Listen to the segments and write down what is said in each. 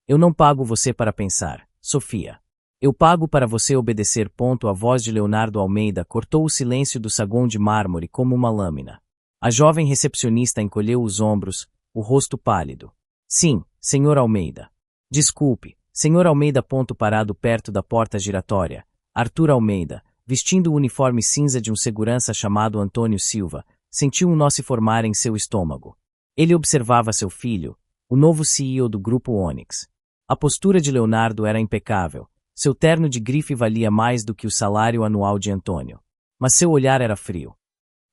Eu não pago você para pensar, Sofia. Eu pago para você obedecer. A voz de Leonardo Almeida cortou o silêncio do saguão de mármore como uma lâmina. A jovem recepcionista encolheu os ombros, o rosto pálido. Sim, senhor Almeida. Desculpe, senhor Almeida. Parado perto da porta giratória, Arthur Almeida, vestindo o uniforme cinza de um segurança chamado Antônio Silva, sentiu um nó se formar em seu estômago. Ele observava seu filho, o novo CEO do Grupo Onyx. A postura de Leonardo era impecável. Seu terno de grife valia mais do que o salário anual de Antônio. Mas seu olhar era frio.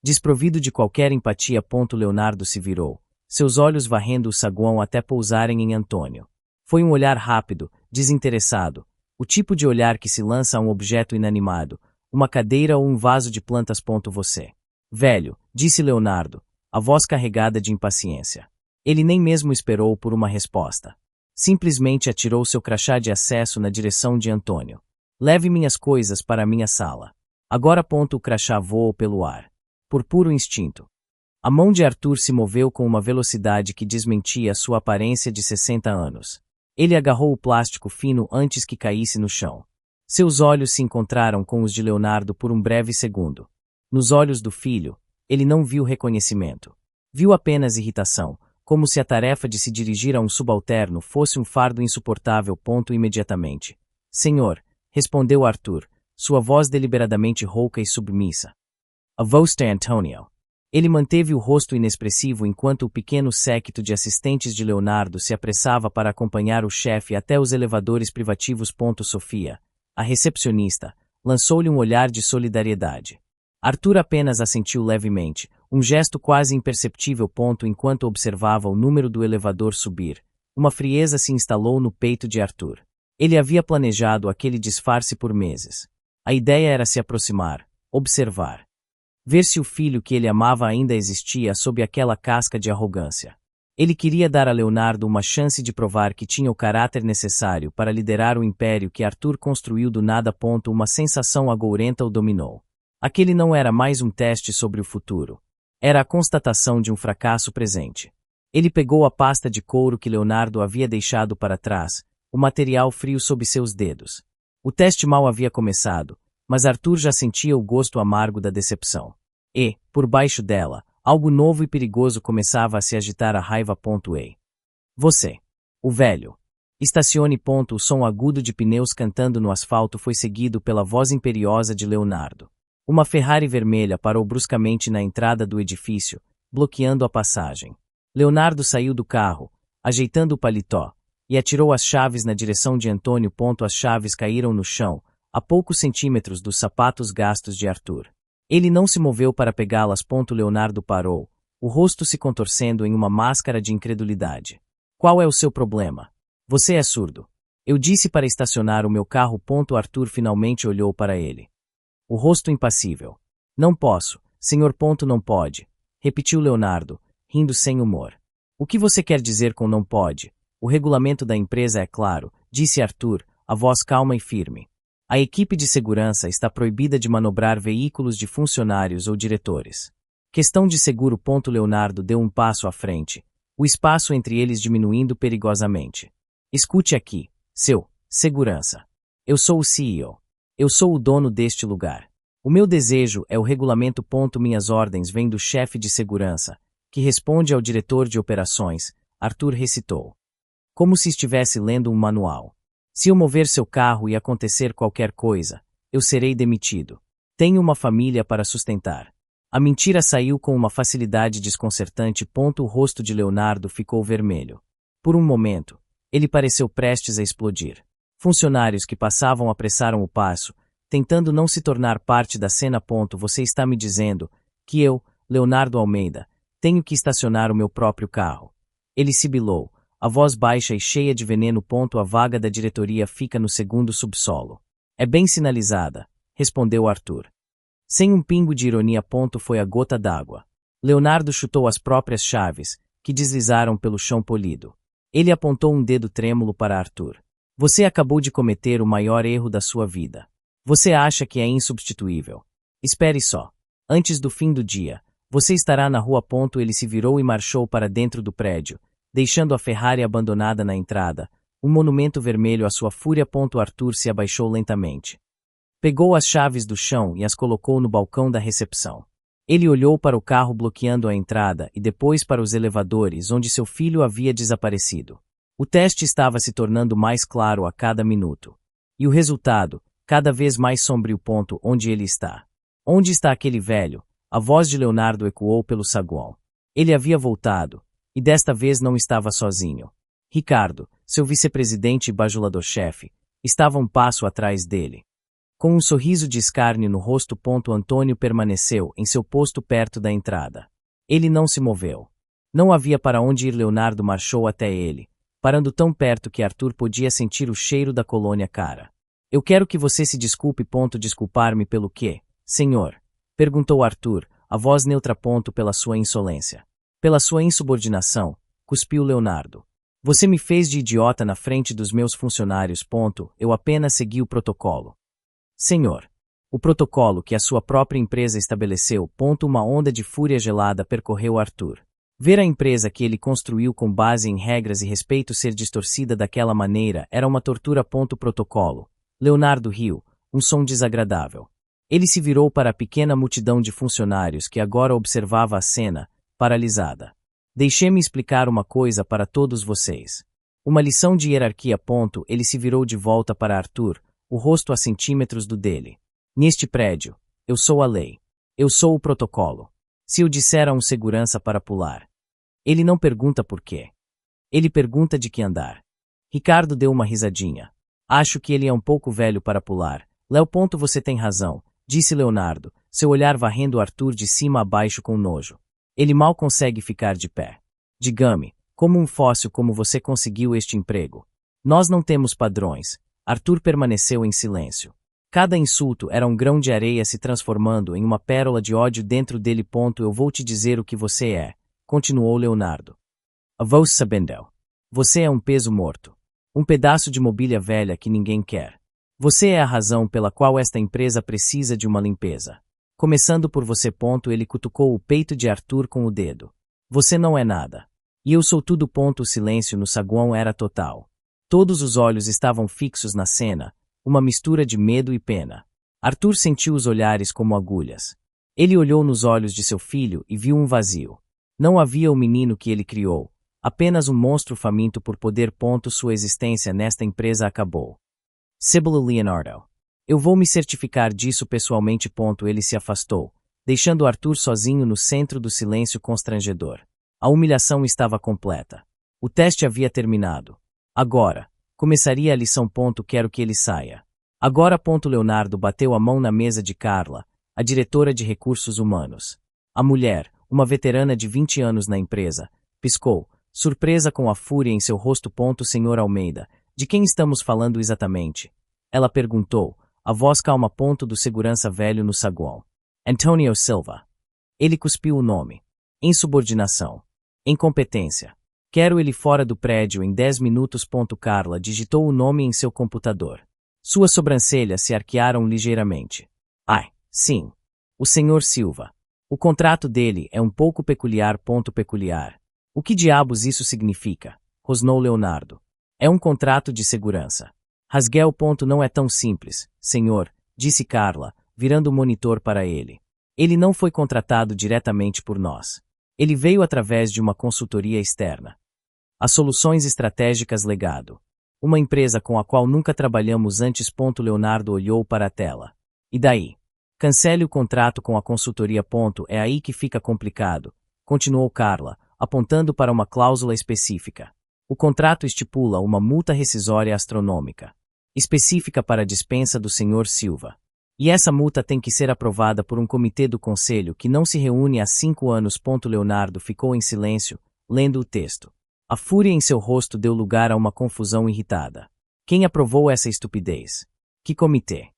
Desprovido de qualquer empatia. Leonardo se virou, seus olhos varrendo o saguão até pousarem em Antônio. Foi um olhar rápido, desinteressado, o tipo de olhar que se lança a um objeto inanimado, uma cadeira ou um vaso de plantas. Você. Velho, disse Leonardo, a voz carregada de impaciência. Ele nem mesmo esperou por uma resposta. Simplesmente atirou seu crachá de acesso na direção de Antônio. Leve minhas coisas para a minha sala. Agora. O crachá voou pelo ar. Por puro instinto. A mão de Arthur se moveu com uma velocidade que desmentia sua aparência de 60 anos. Ele agarrou o plástico fino antes que caísse no chão. Seus olhos se encontraram com os de Leonardo por um breve segundo. Nos olhos do filho, ele não viu reconhecimento. Viu apenas irritação, como se a tarefa de se dirigir a um subalterno fosse um fardo insuportável. Imediatamente. Senhor, respondeu Arthur, sua voz deliberadamente rouca e submissa. A voz de Antonio. Ele manteve o rosto inexpressivo enquanto o pequeno séquito de assistentes de Leonardo se apressava para acompanhar o chefe até os elevadores privativos. Sofia, a recepcionista, lançou-lhe um olhar de solidariedade. Arthur apenas assentiu levemente, um gesto quase imperceptível. Enquanto observava o número do elevador subir, uma frieza se instalou no peito de Arthur. Ele havia planejado aquele disfarce por meses. A ideia era se aproximar, observar. Ver se o filho que ele amava ainda existia sob aquela casca de arrogância. Ele queria dar a Leonardo uma chance de provar que tinha o caráter necessário para liderar o império que Arthur construiu do nada. Uma sensação agourenta o dominou. Aquele não era mais um teste sobre o futuro. Era a constatação de um fracasso presente. Ele pegou a pasta de couro que Leonardo havia deixado para trás, o material frio sob seus dedos. O teste mal havia começado, mas Arthur já sentia o gosto amargo da decepção. E, por baixo dela, algo novo e perigoso começava a se agitar. A raiva. Ei. Você. O velho. Estacione. O som agudo de pneus cantando no asfalto foi seguido pela voz imperiosa de Leonardo. Uma Ferrari vermelha parou bruscamente na entrada do edifício, bloqueando a passagem. Leonardo saiu do carro, ajeitando o paletó, e atirou as chaves na direção de Antônio. As chaves caíram no chão, a poucos centímetros dos sapatos gastos de Arthur. Ele não se moveu para pegá-las. Leonardo parou, o rosto se contorcendo em uma máscara de incredulidade. Qual é o seu problema? Você é surdo. Eu disse para estacionar o meu carro. Arthur finalmente olhou para ele. O rosto impassível. Não posso, senhor. Não pode, repetiu Leonardo, rindo sem humor. O que você quer dizer com não pode? O regulamento da empresa é claro, disse Arthur, a voz calma e firme. A equipe de segurança está proibida de manobrar veículos de funcionários ou diretores. Questão de seguro. Leonardo deu um passo à frente, o espaço entre eles diminuindo perigosamente. Escute aqui, seu segurança. Eu sou o CEO. Eu sou o dono deste lugar. O meu desejo é o regulamento. Minhas ordens vêm do chefe de segurança, que responde ao diretor de operações, Arthur recitou. Como se estivesse lendo um manual. Se eu mover seu carro e acontecer qualquer coisa, eu serei demitido. Tenho uma família para sustentar. A mentira saiu com uma facilidade desconcertante. O rosto de Leonardo ficou vermelho. Por um momento, ele pareceu prestes a explodir. Funcionários que passavam apressaram o passo, tentando não se tornar parte da cena. Você está me dizendo que eu, Leonardo Almeida, tenho que estacionar o meu próprio carro. Ele sibilou, a voz baixa e cheia de veneno. A vaga da diretoria fica no segundo subsolo. É bem sinalizada, respondeu Arthur. Sem um pingo de ironia. Foi a gota d'água. Leonardo chutou as próprias chaves, que deslizaram pelo chão polido. Ele apontou um dedo trêmulo para Arthur. Você acabou de cometer o maior erro da sua vida. Você acha que é insubstituível. Espere só. Antes do fim do dia, você estará na rua. Ele se virou e marchou para dentro do prédio, deixando a Ferrari abandonada na entrada, Um monumento vermelho à sua fúria. Arthur se abaixou lentamente. Pegou as chaves do chão e as colocou no balcão da recepção. Ele olhou para o carro bloqueando a entrada e depois para os elevadores onde seu filho havia desaparecido. O teste estava se tornando mais claro a cada minuto. E o resultado, cada vez mais sombrio. Onde ele está? Onde está aquele velho? A voz de Leonardo ecoou pelo saguão. Ele havia voltado, e desta vez não estava sozinho. Ricardo, seu vice-presidente e bajulador-chefe, estava um passo atrás dele. Com um sorriso de escárnio no rosto. Antônio permaneceu em seu posto perto da entrada. Ele não se moveu. Não havia para onde ir. Leonardo marchou até ele, parando tão perto que Arthur podia sentir o cheiro da colônia cara. Eu quero que você se desculpe. Desculpar-me pelo quê, senhor? Perguntou Arthur, a voz neutra. Pela sua insolência. Pela sua insubordinação, cuspiu Leonardo. Você me fez de idiota na frente dos meus funcionários. Eu apenas segui o protocolo. Senhor, o protocolo que a sua própria empresa estabeleceu. Uma onda de fúria gelada percorreu Arthur. Ver a empresa que ele construiu com base em regras e respeito ser distorcida daquela maneira era uma tortura. Protocolo. Leonardo riu, um som desagradável. Ele se virou para a pequena multidão de funcionários que agora observava a cena, paralisada. Deixe-me explicar uma coisa para todos vocês. Uma lição de hierarquia. Ele se virou de volta para Arthur, o rosto a centímetros do dele. Neste prédio, eu sou a lei. Eu sou o protocolo. Se eu disser a um segurança para pular, ele não pergunta por quê. Ele pergunta de que andar. Ricardo deu uma risadinha. Acho que ele é um pouco velho para pular. Léo. Você tem razão, disse Leonardo, seu olhar varrendo Arthur de cima a baixo com nojo. Ele mal consegue ficar de pé. Diga-me, como um fóssil, como você conseguiu este emprego? Nós não temos padrões. Arthur permaneceu em silêncio. Cada insulto era um grão de areia se transformando em uma pérola de ódio dentro dele. Eu vou te dizer o que você é, continuou Leonardo. A voz sabendo. Você é um peso morto. Um pedaço de mobília velha que ninguém quer. Você é a razão pela qual esta empresa precisa de uma limpeza. Começando por você. Ele cutucou o peito de Arthur com o dedo. Você não é nada. E eu sou tudo. O silêncio no saguão era total. Todos os olhos estavam fixos na cena, uma mistura de medo e pena. Arthur sentiu os olhares como agulhas. Ele olhou nos olhos de seu filho e viu um vazio. Não havia o menino que ele criou, apenas um monstro faminto por poder. Sua existência nesta empresa acabou. Sibylla Leonardo. Eu vou me certificar disso pessoalmente. Ele se afastou, deixando Arthur sozinho no centro do silêncio constrangedor. A humilhação estava completa. O teste havia terminado. Agora, começaria a lição. Quero que ele saia. Agora. Leonardo bateu a mão na mesa de Carla, a diretora de recursos humanos. A mulher, uma veterana de 20 anos na empresa, piscou, surpresa com a fúria em seu rosto. Senhor Almeida, de quem estamos falando exatamente? Ela perguntou, a voz calma. Do segurança velho no saguão. Antônio Silva. Ele cuspiu o nome. Insubordinação. Incompetência. Quero ele fora do prédio em 10 minutos. Carla digitou o nome em seu computador. Suas sobrancelhas se arquearam ligeiramente. Ai, sim. O senhor Silva. O contrato dele é um pouco peculiar. Peculiar. O que diabos isso significa? Rosnou Leonardo. É um contrato de segurança. Rasguel. Não é tão simples, senhor, disse Carla, virando o monitor para ele. Ele não foi contratado diretamente por nós. Ele veio através de uma consultoria externa. As Soluções Estratégicas Legado. Uma empresa com a qual nunca trabalhamos antes. Leonardo olhou para a tela. E daí? Cancele o contrato com a consultoria. É aí que fica complicado, continuou Carla, apontando para uma cláusula específica. O contrato estipula uma multa rescisória astronômica, específica para a dispensa do Sr. Silva. E essa multa tem que ser aprovada por um comitê do conselho que não se reúne há 5 anos. Leonardo ficou em silêncio, lendo o texto. A fúria em seu rosto deu lugar a uma confusão irritada. Quem aprovou essa estupidez? Que comitê?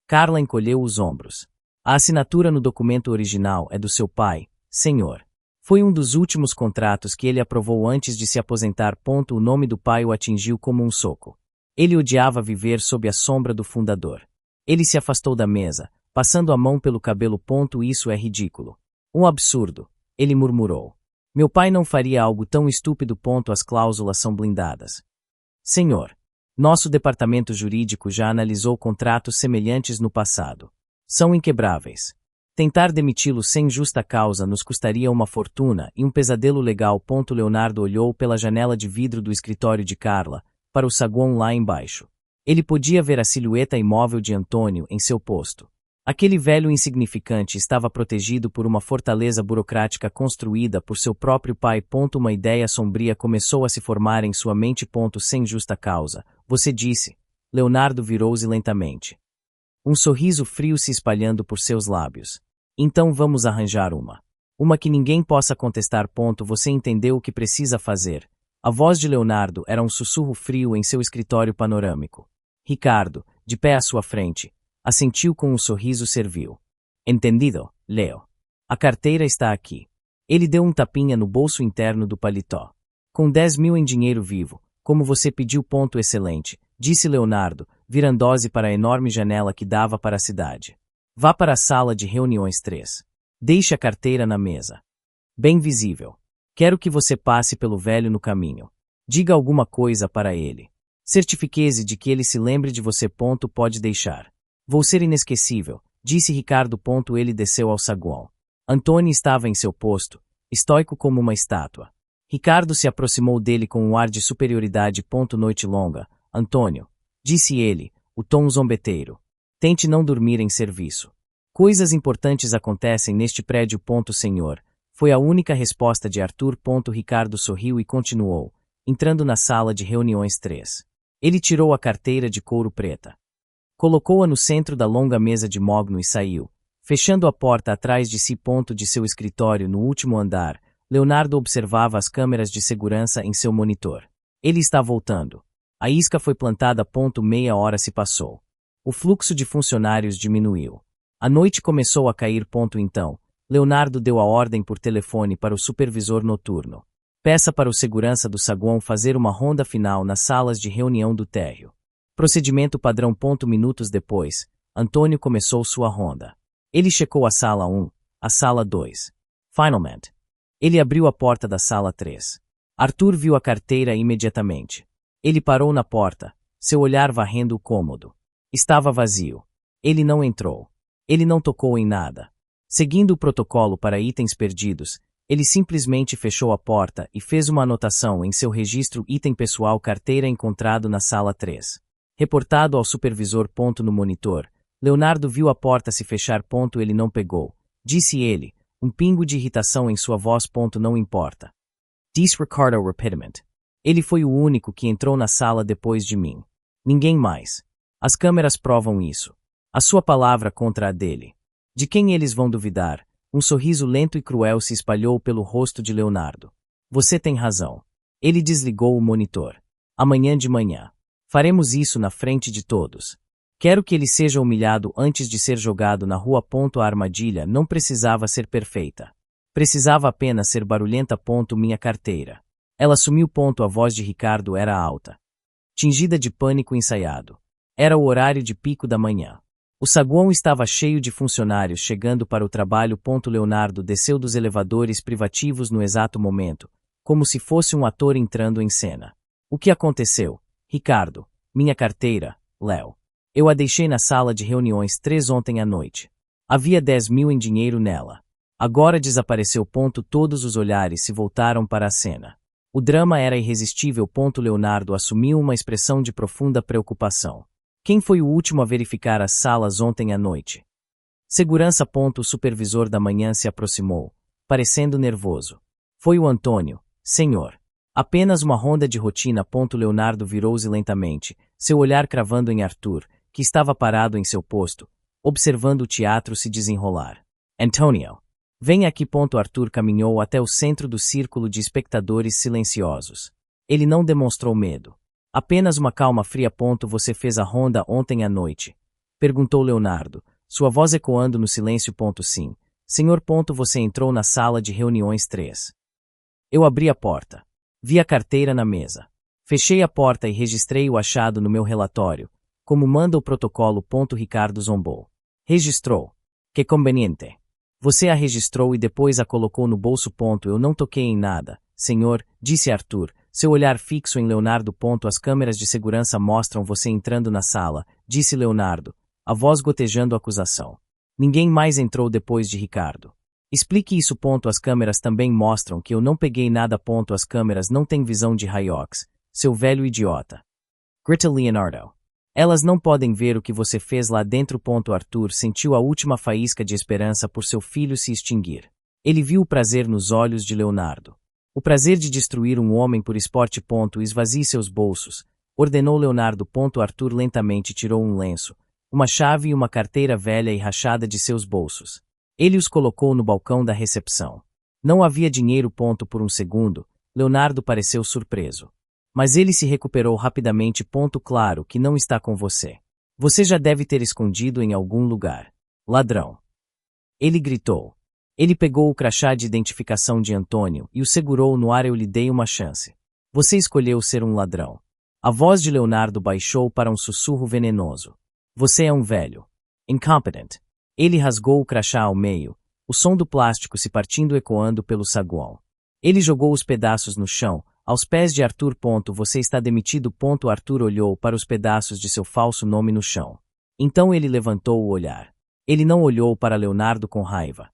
Carla encolheu os ombros. A assinatura no documento original é do seu pai, senhor. Foi um dos últimos contratos que ele aprovou antes de se aposentar. O nome do pai o atingiu como um soco. Ele odiava viver sob a sombra do fundador. Ele se afastou da mesa, passando a mão pelo cabelo. Isso é ridículo. Um absurdo, ele murmurou. Meu pai não faria algo tão estúpido. As cláusulas são blindadas. Senhor, nosso departamento jurídico já analisou contratos semelhantes no passado. São inquebráveis. Tentar demiti-lo sem justa causa nos custaria uma fortuna e um pesadelo legal. Leonardo olhou pela janela de vidro do escritório de Carla, para o saguão lá embaixo. Ele podia ver a silhueta imóvel de Antônio em seu posto. Aquele velho insignificante estava protegido por uma fortaleza burocrática construída por seu próprio pai. Uma ideia sombria começou a se formar em sua mente. Sem justa causa, você disse. Leonardo virou-se lentamente. Um sorriso frio se espalhando por seus lábios. Então vamos arranjar uma. Uma que ninguém possa contestar. Você entendeu o que precisa fazer. A voz de Leonardo era um sussurro frio em seu escritório panorâmico. Ricardo, de pé à sua frente, assentiu com um sorriso servil. Entendido, Leo. A carteira está aqui. Ele deu um tapinha no bolso interno do paletó. Com 10 mil em dinheiro vivo, como você pediu. Excelente, disse Leonardo, virando-se para a enorme janela que dava para a cidade. Vá para a sala de reuniões 3. Deixe a carteira na mesa. Bem visível. Quero que você passe pelo velho no caminho. Diga alguma coisa para ele. Certifique-se de que ele se lembre de você. Pode deixar. Vou ser inesquecível, disse Ricardo. Ele desceu ao saguão. Antônio estava em seu posto, estoico como uma estátua. Ricardo se aproximou dele com um ar de superioridade. Noite longa, Antônio, disse ele, o tom zombeteiro. Tente não dormir em serviço. Coisas importantes acontecem neste prédio. Senhor, foi a única resposta de Arthur. Ricardo sorriu e continuou, entrando na sala de reuniões 3. Ele tirou a carteira de couro preta. Colocou-a no centro da longa mesa de mogno e saiu, fechando a porta atrás de si. De seu escritório no último andar, Leonardo observava as câmeras de segurança em seu monitor. Ele está voltando. A isca foi plantada. Meia hora se passou. O fluxo de funcionários diminuiu. A noite começou a cair. Então, Leonardo deu a ordem por telefone para o supervisor noturno. Peça para o segurança do saguão fazer uma ronda final nas salas de reunião do térreo. Procedimento padrão. Minutos depois, Antônio começou sua ronda. Ele checou a sala 1, a sala 2. Finalmente, ele abriu a porta da sala 3. Arthur viu a carteira imediatamente. Ele parou na porta, seu olhar varrendo o cômodo. Estava vazio. Ele não entrou. Ele não tocou em nada. Seguindo o protocolo para itens perdidos, ele simplesmente fechou a porta e fez uma anotação em seu registro: item pessoal, carteira encontrado na sala 3. Reportado ao supervisor. No monitor, Leonardo viu a porta se fechar. Ele não pegou, disse ele, um pingo de irritação em sua voz. Não importa. Disse Ricardo rapidamente. Ele foi o único que entrou na sala depois de mim. Ninguém mais. As câmeras provam isso. A sua palavra contra a dele. De quem eles vão duvidar? Um sorriso lento e cruel se espalhou pelo rosto de Leonardo. Você tem razão. Ele desligou o monitor. Amanhã de manhã. Faremos isso na frente de todos. Quero que ele seja humilhado antes de ser jogado na rua. A armadilha não precisava ser perfeita. Precisava apenas ser barulhenta. Minha carteira. Ela sumiu. A voz de Ricardo era alta. Tingida de pânico ensaiado. Era o horário de pico da manhã. O saguão estava cheio de funcionários chegando para o trabalho. Leonardo desceu dos elevadores privativos no exato momento, como se fosse um ator entrando em cena. O que aconteceu? Ricardo, minha carteira, Léo. Eu a deixei na sala de reuniões 3 ontem à noite. Havia 10 mil em dinheiro nela. Agora desapareceu. Todos os olhares se voltaram para a cena. O drama era irresistível. Leonardo assumiu uma expressão de profunda preocupação. Quem foi o último a verificar as salas ontem à noite? Segurança. O supervisor da manhã se aproximou, parecendo nervoso. Foi o Antônio, senhor. Apenas uma ronda de rotina. Leonardo virou-se lentamente, seu olhar cravando em Arthur, que estava parado em seu posto, observando o teatro se desenrolar. Antônio, venha aqui. Arthur caminhou até o centro do círculo de espectadores silenciosos. Ele não demonstrou medo. Apenas uma calma fria. Você fez a ronda ontem à noite? Perguntou Leonardo, sua voz ecoando no silêncio. Sim, senhor. Você entrou na sala de reuniões 3. Eu abri a porta. Vi a carteira na mesa. Fechei a porta e registrei o achado no meu relatório, como manda o protocolo. Ricardo zombou. Registrou. Que conveniente. Você a registrou e depois a colocou no bolso. Eu não toquei em nada, senhor, disse Arthur, seu olhar fixo em Leonardo. As câmeras de segurança mostram você entrando na sala, disse Leonardo, a voz gotejando acusação. Ninguém mais entrou depois de Ricardo. Explique isso. As câmeras também mostram que eu não peguei nada. As câmeras não têm visão de raio-x, seu velho idiota. Grita Leonardo. Elas não podem ver o que você fez lá dentro. Arthur sentiu a última faísca de esperança por seu filho se extinguir. Ele viu o prazer nos olhos de Leonardo. O prazer de destruir um homem por esporte. Esvazie seus bolsos, ordenou Leonardo. Arthur lentamente tirou um lenço, uma chave e uma carteira velha e rachada de seus bolsos. Ele os colocou no balcão da recepção. Não havia dinheiro. Por um segundo, Leonardo pareceu surpreso. Mas ele se recuperou rapidamente. Claro que não está com você. Você já deve ter escondido em algum lugar. Ladrão. Ele gritou. Ele pegou o crachá de identificação de Antônio e o segurou no ar. Eu lhe dei uma chance. Você escolheu ser um ladrão. A voz de Leonardo baixou para um sussurro venenoso. Você é um velho. Incompetent. Ele rasgou o crachá ao meio, o som do plástico se partindo ecoando pelo saguão. Ele jogou os pedaços no chão, aos pés de Arthur. Você está demitido. Arthur olhou para os pedaços de seu falso nome no chão. Então ele levantou o olhar. Ele não olhou para Leonardo com raiva,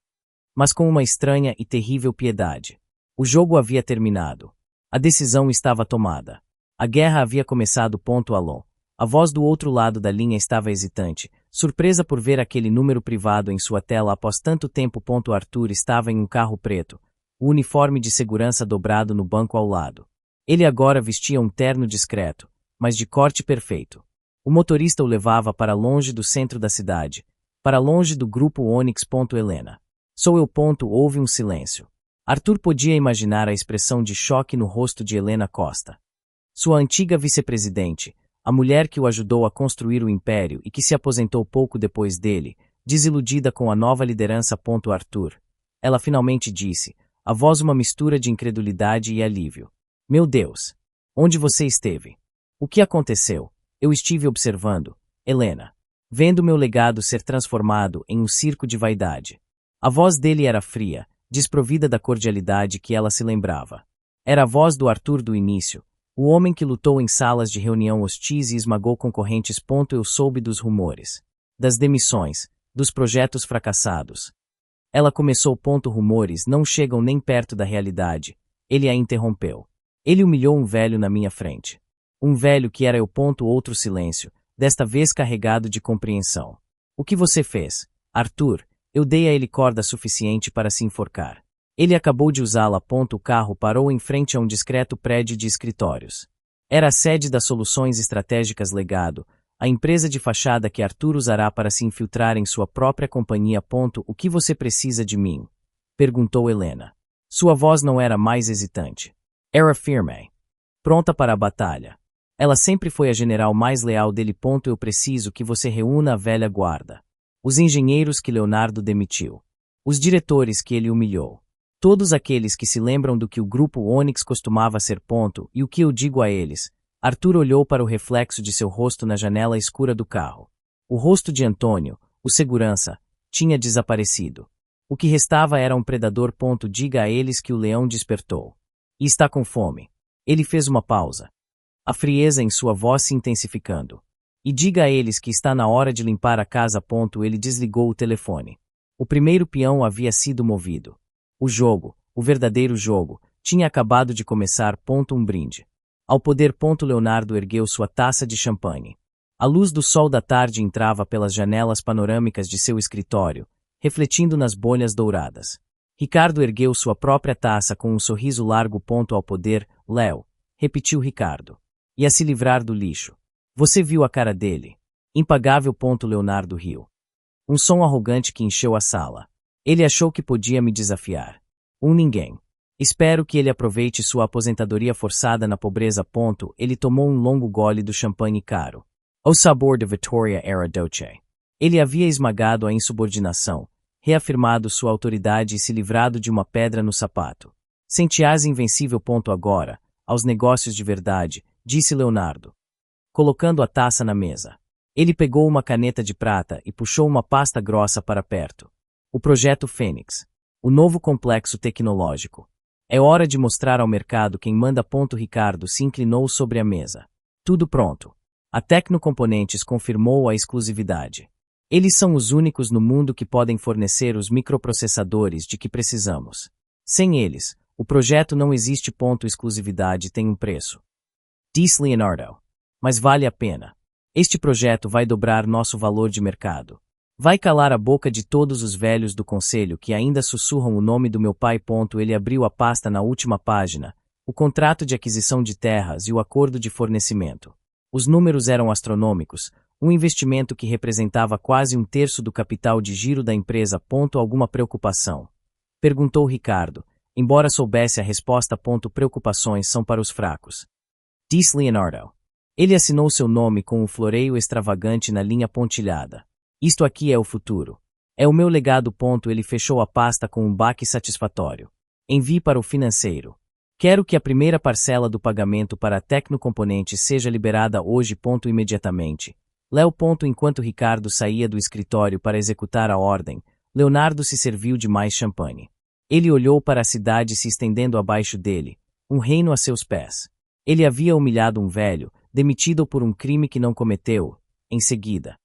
mas com uma estranha e terrível piedade. O jogo havia terminado. A decisão estava tomada. A guerra havia começado. Alô. A voz do outro lado da linha estava hesitante, surpresa por ver aquele número privado em sua tela após tanto tempo. Arthur estava em um carro preto, o uniforme de segurança dobrado no banco ao lado. Ele agora vestia um terno discreto, mas de corte perfeito. O motorista o levava para longe do centro da cidade, para longe do grupo Onyx. Helena. Sou eu. Houve um silêncio. Arthur podia imaginar a expressão de choque no rosto de Helena Costa. Sua antiga vice-presidente, a mulher que o ajudou a construir o império e que se aposentou pouco depois dele, desiludida com a nova liderança. Arthur. Ela finalmente disse, a voz uma mistura de incredulidade e alívio. Meu Deus! Onde você esteve? O que aconteceu? Eu estive observando, Helena. Vendo meu legado ser transformado em um circo de vaidade. A voz dele era fria, desprovida da cordialidade que ela se lembrava. Era a voz do Arthur do início, o homem que lutou em salas de reunião hostis e esmagou concorrentes. Eu soube dos rumores, das demissões, dos projetos fracassados. Ela começou. Rumores não chegam nem perto da realidade. Ele a interrompeu. Ele humilhou um velho na minha frente. Um velho que era eu. Outro silêncio, desta vez carregado de compreensão. O que você fez, Arthur? Eu dei a ele corda suficiente para se enforcar. Ele acabou de usá-la. O carro parou em frente a um discreto prédio de escritórios. Era a sede das Soluções Estratégicas Legado, a empresa de fachada que Arthur usará para se infiltrar em sua própria companhia. O que você precisa de mim? Perguntou Helena. Sua voz não era mais hesitante. Era firme. Pronta para a batalha. Ela sempre foi a general mais leal dele. Eu preciso que você reúna a velha guarda. Os engenheiros que Leonardo demitiu. Os diretores que ele humilhou. Todos aqueles que se lembram do que o grupo Onyx costumava ser. E o que eu digo a eles? Arthur olhou para o reflexo de seu rosto na janela escura do carro. O rosto de Antônio, o segurança, tinha desaparecido. O que restava era um predador. Diga a eles que o leão despertou. E está com fome. Ele fez uma pausa. A frieza em sua voz se intensificando. E diga a eles que está na hora de limpar a casa. Ele desligou o telefone. O primeiro peão havia sido movido. O jogo, o verdadeiro jogo, tinha acabado de começar. Um brinde. Ao poder. Leonardo ergueu sua taça de champanhe. A luz do sol da tarde entrava pelas janelas panorâmicas de seu escritório, refletindo nas bolhas douradas. Ricardo ergueu sua própria taça com um sorriso largo. Ao poder, Léo, repetiu Ricardo. E a se livrar do lixo. Você viu a cara dele? Impagável. Leonardo riu. Um som arrogante que encheu a sala. Ele achou que podia me desafiar. Ninguém. Espero que ele aproveite sua aposentadoria forçada na pobreza. Ele tomou um longo gole do champanhe caro. O sabor de Vittoria era doce. Ele havia esmagado a insubordinação, reafirmado sua autoridade e se livrado de uma pedra no sapato. Sentias invencível. Agora, aos negócios de verdade, disse Leonardo, colocando a taça na mesa. Ele pegou uma caneta de prata e puxou uma pasta grossa para perto. O Projeto Fênix. O novo complexo tecnológico. É hora de mostrar ao mercado quem manda. Ricardo se inclinou sobre a mesa. Tudo pronto. A Tecnocomponentes confirmou a exclusividade. Eles são os únicos no mundo que podem fornecer os microprocessadores de que precisamos. Sem eles, o projeto não existe. Exclusividade tem um preço. Disse Leonardo. Mas vale a pena. Este projeto vai dobrar nosso valor de mercado. Vai calar a boca de todos os velhos do conselho que ainda sussurram o nome do meu pai. Ele abriu a pasta na última página, o contrato de aquisição de terras e o acordo de fornecimento. Os números eram astronômicos, um investimento que representava quase um terço do capital de giro da empresa. Alguma preocupação? Perguntou Ricardo, embora soubesse a resposta. Preocupações são para os fracos. Disse Leonardo. Ele assinou seu nome com um floreio extravagante na linha pontilhada. Isto aqui é o futuro. É o meu legado. Ele fechou a pasta com um baque satisfatório. Envie para o financeiro. Quero que a primeira parcela do pagamento para a Tecnocomponentes seja liberada hoje. Imediatamente. Léo. Enquanto Ricardo saía do escritório para executar a ordem, Leonardo se serviu de mais champanhe. Ele olhou para a cidade se estendendo abaixo dele, um reino a seus pés. Ele havia humilhado um velho, demitido por um crime que não cometeu, em seguida.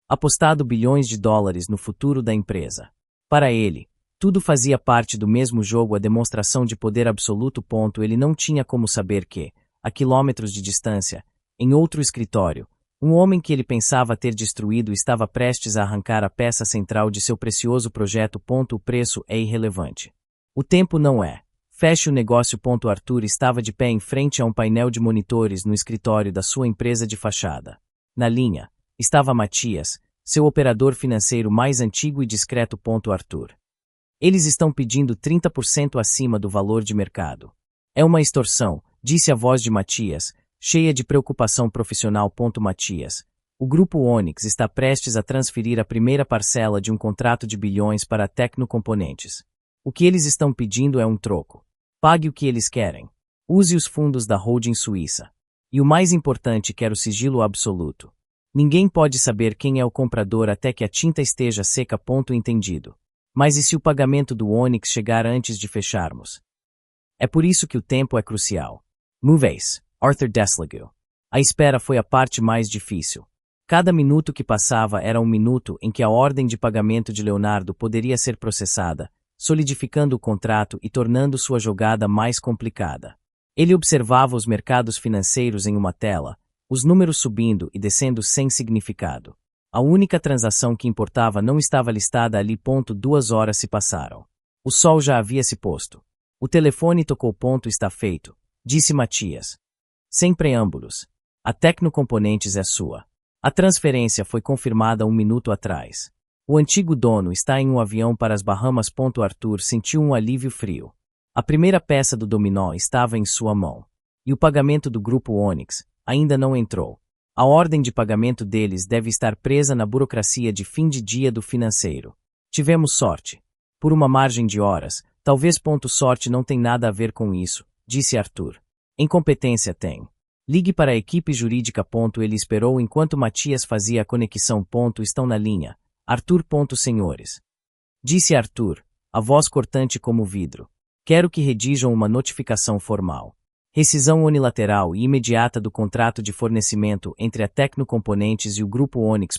Apostado bilhões de dólares no futuro da empresa. Para ele, tudo fazia parte do mesmo jogo. A demonstração de poder absoluto. Ele não tinha como saber que, a quilômetros de distância, em outro escritório, um homem que ele pensava ter destruído estava prestes a arrancar a peça central de seu precioso projeto. O preço é irrelevante. O tempo não é. Feche o negócio. Arthur estava de pé em frente a um painel de monitores no escritório da sua empresa de fachada. Na linha, estava Matias, seu operador financeiro mais antigo e discreto. Arthur. Eles estão pedindo 30% acima do valor de mercado. É uma extorsão, disse a voz de Matias, cheia de preocupação profissional. Matias. O grupo Onyx está prestes a transferir a primeira parcela de um contrato de bilhões para a Tecnocomponentes. O que eles estão pedindo é um troco. Pague o que eles querem. Use os fundos da holding suíça. E o mais importante, quer o sigilo absoluto. Ninguém pode saber quem é o comprador até que a tinta esteja seca. Entendido. Mas e se o pagamento do Onyx chegar antes de fecharmos? É por isso que o tempo é crucial. Movies, Arthur Deslague. A espera foi a parte mais difícil. Cada minuto que passava era um minuto em que a ordem de pagamento de Leonardo poderia ser processada, solidificando o contrato e tornando sua jogada mais complicada. Ele observava os mercados financeiros em uma tela, os números subindo e descendo sem significado. A única transação que importava não estava listada ali. 2 horas se passaram. O sol já havia se posto. O telefone tocou. Está feito, disse Matias. Sem preâmbulos. A Tecnocomponentes é sua. A transferência foi confirmada 1 minuto atrás. O antigo dono está em um avião para as Bahamas. Arthur sentiu um alívio frio. A primeira peça do dominó estava em sua mão. E o pagamento do grupo Onyx ainda não entrou. A ordem de pagamento deles deve estar presa na burocracia de fim de dia do financeiro. Tivemos sorte. Por uma margem de horas, talvez. Sorte não tem nada a ver com isso, disse Arthur. Incompetência tem. Ligue para a equipe jurídica. Ele esperou enquanto Matias fazia a conexão. Estão na linha. Arthur. Senhores. Disse Arthur, a voz cortante como vidro. Quero que redijam uma notificação formal. Rescisão unilateral e imediata do contrato de fornecimento entre a Tecnocomponentes e o grupo Onyx.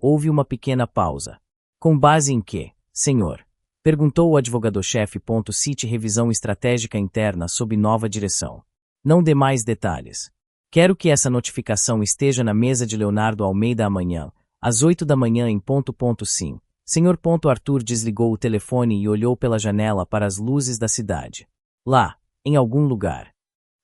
Houve uma pequena pausa. Com base em que, senhor? Perguntou o advogado-chefe. Cite revisão estratégica interna sob nova direção. Não dê mais detalhes. Quero que essa notificação esteja na mesa de Leonardo Almeida amanhã, às 8 da manhã em . Sim. Senhor. Arthur desligou o telefone e olhou pela janela para as luzes da cidade. Lá, em algum lugar,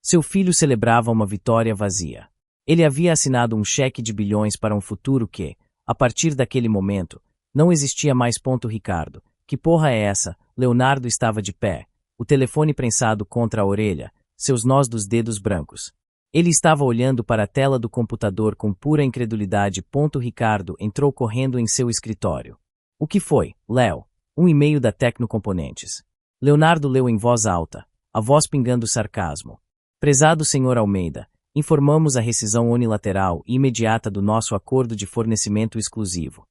seu filho celebrava uma vitória vazia. Ele havia assinado um cheque de bilhões para um futuro que, a partir daquele momento, não existia mais. Ricardo. Que porra é essa? Leonardo estava de pé, o telefone prensado contra a orelha, seus nós dos dedos brancos. Ele estava olhando para a tela do computador com pura incredulidade. Ricardo entrou correndo em seu escritório. O que foi, Léo? Um e-mail da Tecnocomponentes. Leonardo leu em voz alta, a voz pingando sarcasmo. Prezado Sr. Almeida, informamos a rescisão unilateral e imediata do nosso acordo de fornecimento exclusivo.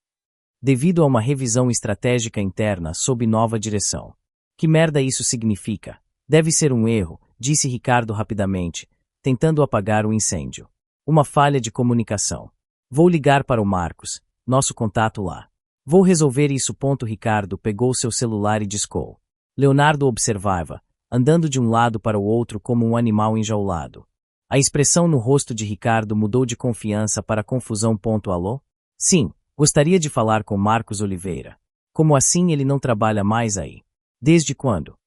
Devido a uma revisão estratégica interna sob nova direção. Que merda isso significa? Deve ser um erro, disse Ricardo rapidamente, tentando apagar o incêndio. Uma falha de comunicação. Vou ligar para o Marcos, nosso contato lá. Vou resolver isso. Ricardo pegou seu celular e discou. Leonardo observava, andando de um lado para o outro como um animal enjaulado. A expressão no rosto de Ricardo mudou de confiança para confusão. Alô? Sim, gostaria de falar com Marcos Oliveira. Como assim ele não trabalha mais aí? Desde quando?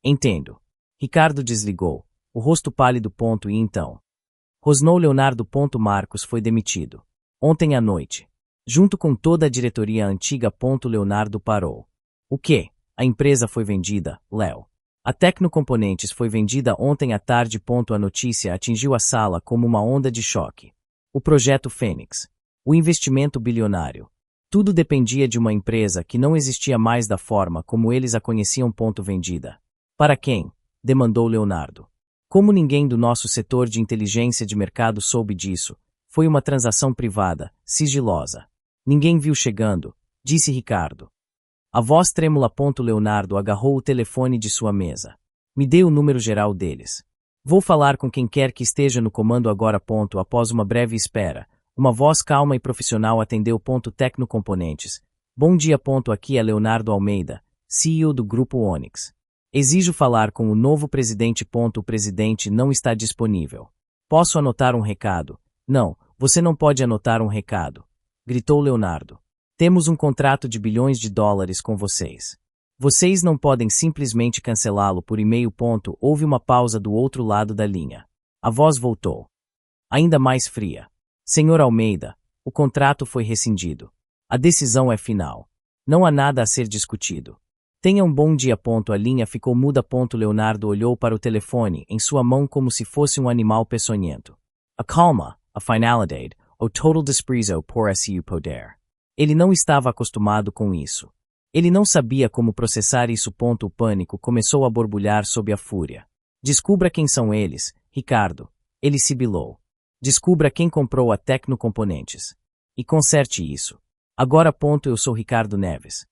Entendo. Ricardo desligou, o rosto pálido. E então? Rosnou Leonardo. Marcos foi demitido. Ontem à noite. Junto com toda a diretoria antiga. Leonardo parou. O quê? A empresa foi vendida, Léo. A Tecnocomponentes foi vendida ontem à tarde. A notícia atingiu a sala como uma onda de choque. O projeto Fênix. O investimento bilionário. Tudo dependia de uma empresa que não existia mais da forma como eles a conheciam. Vendida. Para quem? Demandou Leonardo. Como ninguém do nosso setor de inteligência de mercado soube disso, foi uma transação privada, sigilosa. Ninguém viu chegando, disse Ricardo. A voz trêmula. Leonardo agarrou o telefone de sua mesa. Me dê o número geral deles. Vou falar com quem quer que esteja no comando agora. Após uma breve espera, uma voz calma e profissional atendeu. Tecnocomponentes. Bom dia. Aqui é Leonardo Almeida, CEO do Grupo Onyx. Exijo falar com o novo presidente. O presidente não está disponível. Posso anotar um recado? Não, você não pode anotar um recado, gritou Leonardo. Temos um contrato de bilhões de dólares com vocês. Vocês não podem simplesmente cancelá-lo por e-mail. Houve uma pausa do outro lado da linha. A voz voltou. Ainda mais fria. Senhor Almeida, o contrato foi rescindido. A decisão é final. Não há nada a ser discutido. Tenha um bom dia. A linha ficou muda. Leonardo olhou para o telefone em sua mão como se fosse um animal peçonhento. A calma, a finalidade, o total desprezo por seu poder. Ele não estava acostumado com isso. Ele não sabia como processar isso. O pânico começou a borbulhar sob a fúria. Descubra quem são eles, Ricardo. Ele sibilou. Descubra quem comprou a Tecnocomponentes. E conserte isso. Agora. Eu sou Ricardo Neves,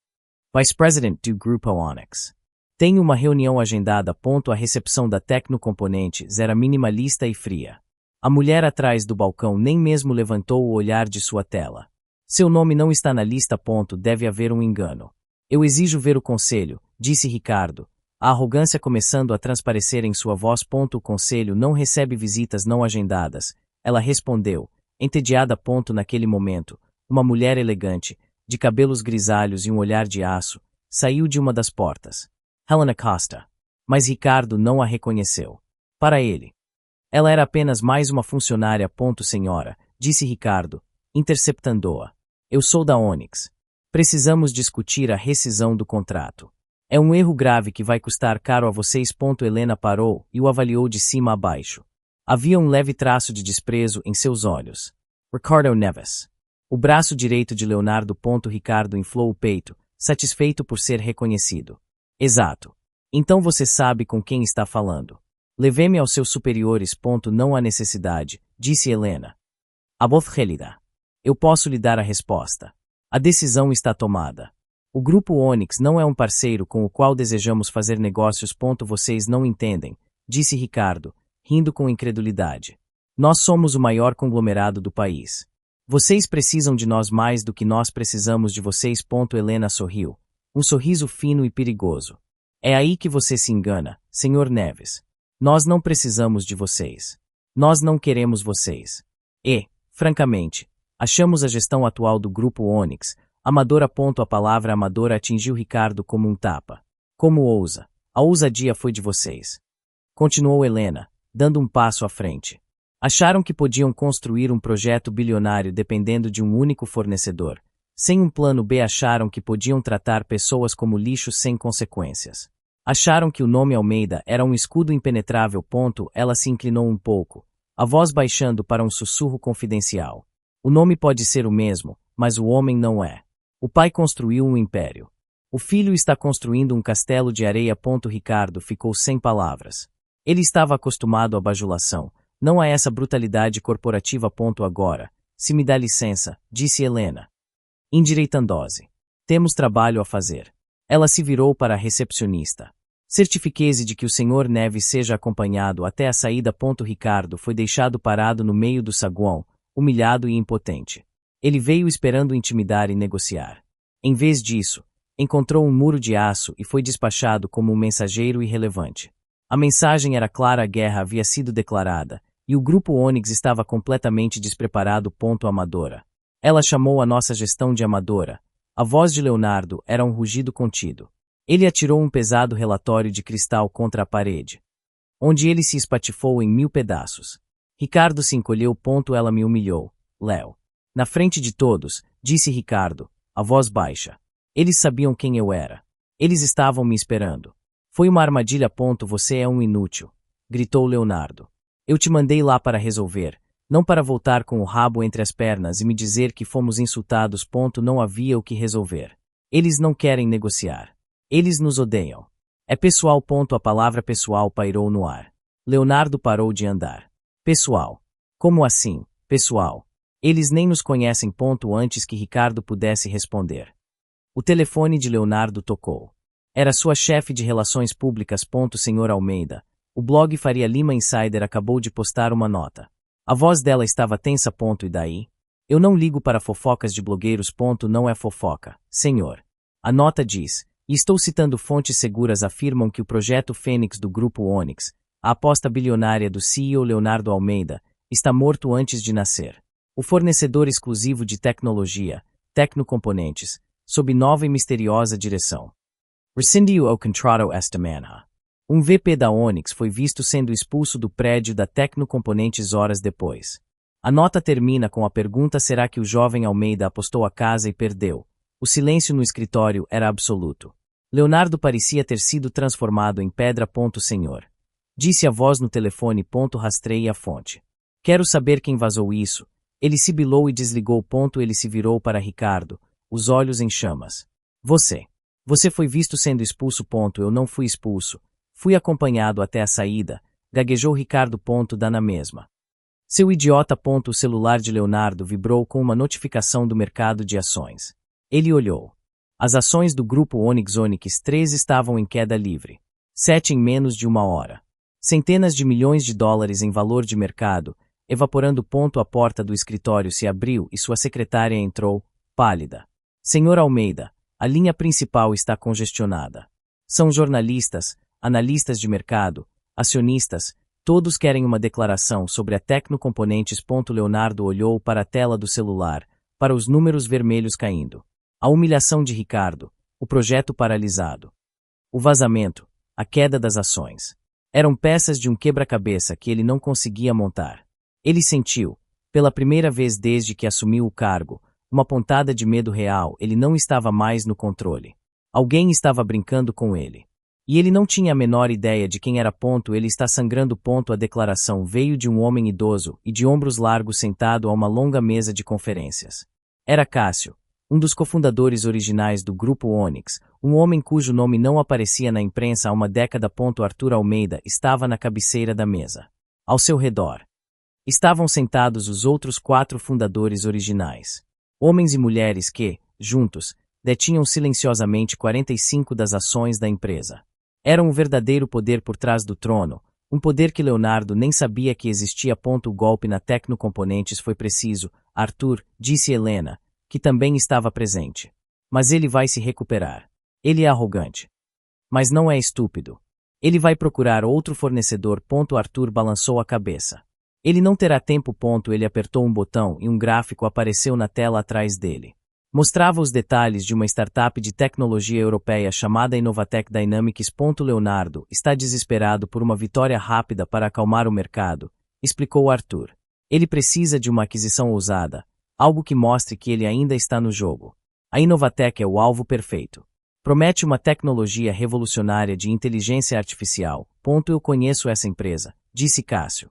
Vice President do Grupo Onyx. Tenho uma reunião agendada. A recepção da Tecnocomponentes era minimalista e fria. A mulher atrás do balcão nem mesmo levantou o olhar de sua tela. Seu nome não está na lista. Deve haver um engano. Eu exijo ver o conselho, disse Ricardo, a arrogância começando a transparecer em sua voz. O conselho não recebe visitas não agendadas, ela respondeu, entediada. Naquele momento, uma mulher elegante, de cabelos grisalhos e um olhar de aço, saiu de uma das portas. Helena Costa. Mas Ricardo não a reconheceu. Para ele, ela era apenas mais uma funcionária. Senhora, disse Ricardo, interceptando-a. Eu sou da Onyx. Precisamos discutir a rescisão do contrato. É um erro grave que vai custar caro a vocês. Helena parou e o avaliou de cima a baixo. Havia um leve traço de desprezo em seus olhos. Ricardo Neves. O braço direito de Leonardo. Ricardo inflou o peito, satisfeito por ser reconhecido. Exato. Então você sabe com quem está falando. Leve-me aos seus superiores. Não há necessidade, disse Helena. A voz gélida. Eu posso lhe dar a resposta. A decisão está tomada. O Grupo Onyx não é um parceiro com o qual desejamos fazer negócios. Vocês não entendem, disse Ricardo, rindo com incredulidade. Nós somos o maior conglomerado do país. Vocês precisam de nós mais do que nós precisamos de vocês. Helena sorriu, um sorriso fino e perigoso. É aí que você se engana, Sr. Neves. Nós não precisamos de vocês. Nós não queremos vocês. E, francamente, achamos a gestão atual do Grupo Onyx amadora. A palavra amadora atingiu Ricardo como um tapa. Como ousa? A ousadia foi de vocês. Continuou Helena, dando um passo à frente. Acharam que podiam construir um projeto bilionário dependendo de um único fornecedor. Sem um plano B, acharam que podiam tratar pessoas como lixo sem consequências. Acharam que o nome Almeida era um escudo impenetrável. Ela se inclinou um pouco, a voz baixando para um sussurro confidencial. O nome pode ser o mesmo, mas o homem não é. O pai construiu um império. O filho está construindo um castelo de areia. Ricardo ficou sem palavras. Ele estava acostumado à bajulação, não a essa brutalidade corporativa. Agora, se me dá licença, disse Helena, endireitando-se. Temos trabalho a fazer. Ela se virou para a recepcionista. Certifique-se de que o Sr. Neves seja acompanhado até a saída. Ricardo foi deixado parado no meio do saguão, humilhado e impotente. Ele veio esperando intimidar e negociar. Em vez disso, encontrou um muro de aço e foi despachado como um mensageiro irrelevante. A mensagem era clara: a guerra havia sido declarada, e o grupo Onyx estava completamente despreparado. Amadora. Ela chamou a nossa gestão de amadora. A voz de Leonardo era um rugido contido. Ele atirou um pesado relatório de cristal contra a parede, onde ele se espatifou em 1000 pedaços. Ricardo se encolheu. Ela me humilhou, Léo. Na frente de todos, disse Ricardo, a voz baixa. Eles sabiam quem eu era. Eles estavam me esperando. Foi uma armadilha. Você é um inútil, gritou Leonardo. Eu te mandei lá para resolver, não para voltar com o rabo entre as pernas e me dizer que fomos insultados. Não havia o que resolver. Eles não querem negociar. Eles nos odeiam. É pessoal. A palavra pessoal pairou no ar. Leonardo parou de andar. Pessoal. Como assim, pessoal? Eles nem nos conhecem. Antes que Ricardo pudesse responder, o telefone de Leonardo tocou. Era sua chefe de relações públicas. Senhor Almeida, o blog Faria Lima Insider acabou de postar uma nota. A voz dela estava tensa. E daí? Eu não ligo para fofocas de blogueiros. Não é fofoca, senhor. A nota diz, e estou citando fontes seguras, afirmam que o projeto Fênix do grupo Onyx, a aposta bilionária do CEO Leonardo Almeida, está morto antes de nascer. O fornecedor exclusivo de tecnologia, Tecnocomponentes, sob nova e misteriosa direção. Rescindiu o contrato esta manhã. Um VP da Onyx foi visto sendo expulso do prédio da Tecnocomponentes horas depois. A nota termina com a pergunta: será que o jovem Almeida apostou a casa e perdeu? O silêncio no escritório era absoluto. Leonardo parecia ter sido transformado em pedra. Senhor. Disse a voz no telefone. Rastreie a fonte. Quero saber quem vazou isso. Ele sibilou e desligou. Ele se virou para Ricardo, os olhos em chamas. Você foi visto sendo expulso. Eu não fui expulso. Fui acompanhado até a saída, gaguejou Ricardo. Dá na mesma. Seu idiota. O celular de Leonardo vibrou com uma notificação do mercado de ações. Ele olhou. As ações do grupo Onyx 3 estavam em queda livre. 7 em menos de uma hora. Centenas de milhões de dólares em valor de mercado, evaporando. A porta do escritório se abriu e sua secretária entrou, pálida. Senhor Almeida, a linha principal está congestionada. São jornalistas, analistas de mercado, acionistas, todos querem uma declaração sobre a Tecnocomponentes. Leonardo olhou para a tela do celular, para os números vermelhos caindo. A humilhação de Ricardo, o projeto paralisado. O vazamento, a queda das ações. Eram peças de um quebra-cabeça que ele não conseguia montar. Ele sentiu, pela primeira vez desde que assumiu o cargo, uma pontada de medo real. Ele não estava mais no controle. Alguém estava brincando com ele. E ele não tinha a menor ideia de quem era. Ele está sangrando. A declaração veio de um homem idoso e de ombros largos sentado a uma longa mesa de conferências. Era Cássio, um dos cofundadores originais do grupo Onyx, um homem cujo nome não aparecia na imprensa há uma década. Arthur Almeida estava na cabeceira da mesa. Ao seu redor estavam sentados os outros 4 fundadores originais. Homens e mulheres que, juntos, detinham silenciosamente 45 das ações da empresa. Era um verdadeiro poder por trás do trono, um poder que Leonardo nem sabia que existia. O golpe na Tecnocomponentes foi preciso, Arthur, disse Helena, que também estava presente. Mas ele vai se recuperar. Ele é arrogante. Mas não é estúpido. Ele vai procurar outro fornecedor. Arthur balançou a cabeça. Ele não terá tempo. Ele apertou um botão e um gráfico apareceu na tela atrás dele. Mostrava os detalhes de uma startup de tecnologia europeia chamada Inovatec Dynamics. Leonardo está desesperado por uma vitória rápida para acalmar o mercado, explicou Arthur. Ele precisa de uma aquisição ousada, algo que mostre que ele ainda está no jogo. A Inovatec é o alvo perfeito. Promete uma tecnologia revolucionária de inteligência artificial. Eu conheço essa empresa, disse Cássio.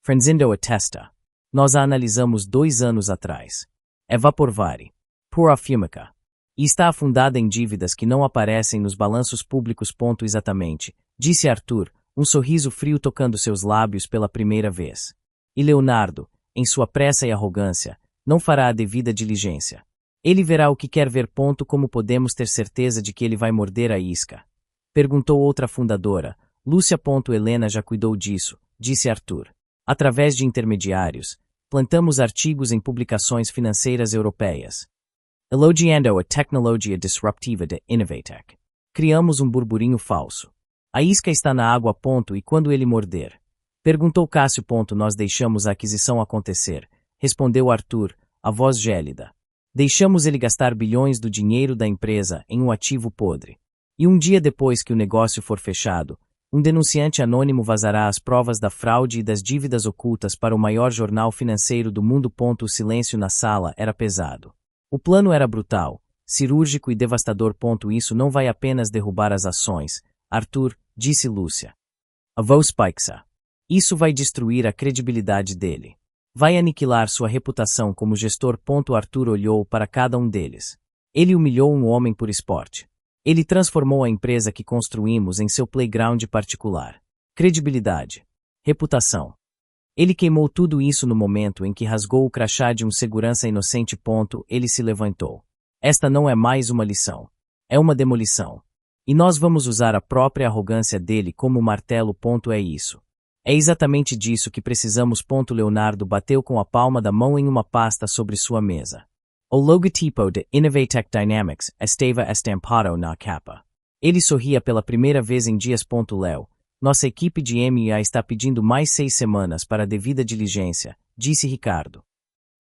Franzindo atesta. Nós a analisamos 2 anos atrás. É Vaporvari. Pura Fímica. E está afundada em dívidas que não aparecem nos balanços públicos. Exatamente, disse Arthur, um sorriso frio tocando seus lábios pela primeira vez. E Leonardo, em sua pressa e arrogância, não fará a devida diligência. Ele verá o que quer ver. Como podemos ter certeza de que ele vai morder a isca? Perguntou outra fundadora. Lúcia. Helena já cuidou disso, disse Arthur. Através de intermediários, plantamos artigos em publicações financeiras europeias. Elogiando a tecnologia disruptiva de Innovatec. Criamos um burburinho falso. A isca está na água. E quando ele morder? Perguntou Cássio. Nós deixamos a aquisição acontecer, respondeu Arthur, a voz gélida. Deixamos ele gastar bilhões do dinheiro da empresa em um ativo podre. E um dia depois que o negócio for fechado, um denunciante anônimo vazará as provas da fraude e das dívidas ocultas para o maior jornal financeiro do mundo. O silêncio na sala era pesado. O plano era brutal, cirúrgico e devastador. Isso não vai apenas derrubar as ações, Arthur, disse Lúcia. A voz Spikeça. Isso vai destruir a credibilidade dele. Vai aniquilar sua reputação como gestor. Arthur olhou para cada um deles. Ele humilhou um homem por esporte. Ele transformou a empresa que construímos em seu playground particular. Credibilidade. Reputação. Ele queimou tudo isso no momento em que rasgou o crachá de um segurança inocente. Ele se levantou. Esta não é mais uma lição. É uma demolição. E nós vamos usar a própria arrogância dele como martelo. É isso. É exatamente disso que precisamos. Leonardo bateu com a palma da mão em uma pasta sobre sua mesa. O logotipo de Innovatec Dynamics estava estampado na capa. Ele sorria pela primeira vez em dias. Léo, nossa equipe de M&A está pedindo mais 6 semanas para a devida diligência, disse Ricardo.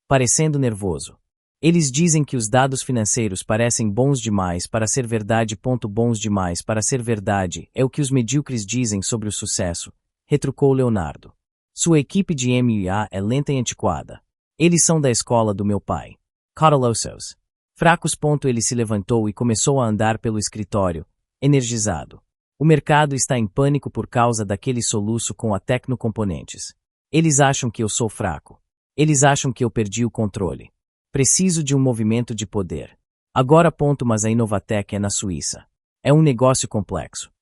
Parecendo nervoso. Eles dizem que os dados financeiros parecem bons demais para ser verdade. Bons demais para ser verdade é o que os medíocres dizem sobre o sucesso, retrucou Leonardo. Sua equipe de M&A é lenta e antiquada. Eles são da escola do meu pai. Cautelosos. Fracos. Ele se levantou e começou a andar pelo escritório, energizado. O mercado está em pânico por causa daquele soluço com a Tecnocomponentes. Eles acham que eu sou fraco. Eles acham que eu perdi o controle. Preciso de um movimento de poder. Agora. Mas a Innovatec é na Suíça. É um negócio complexo.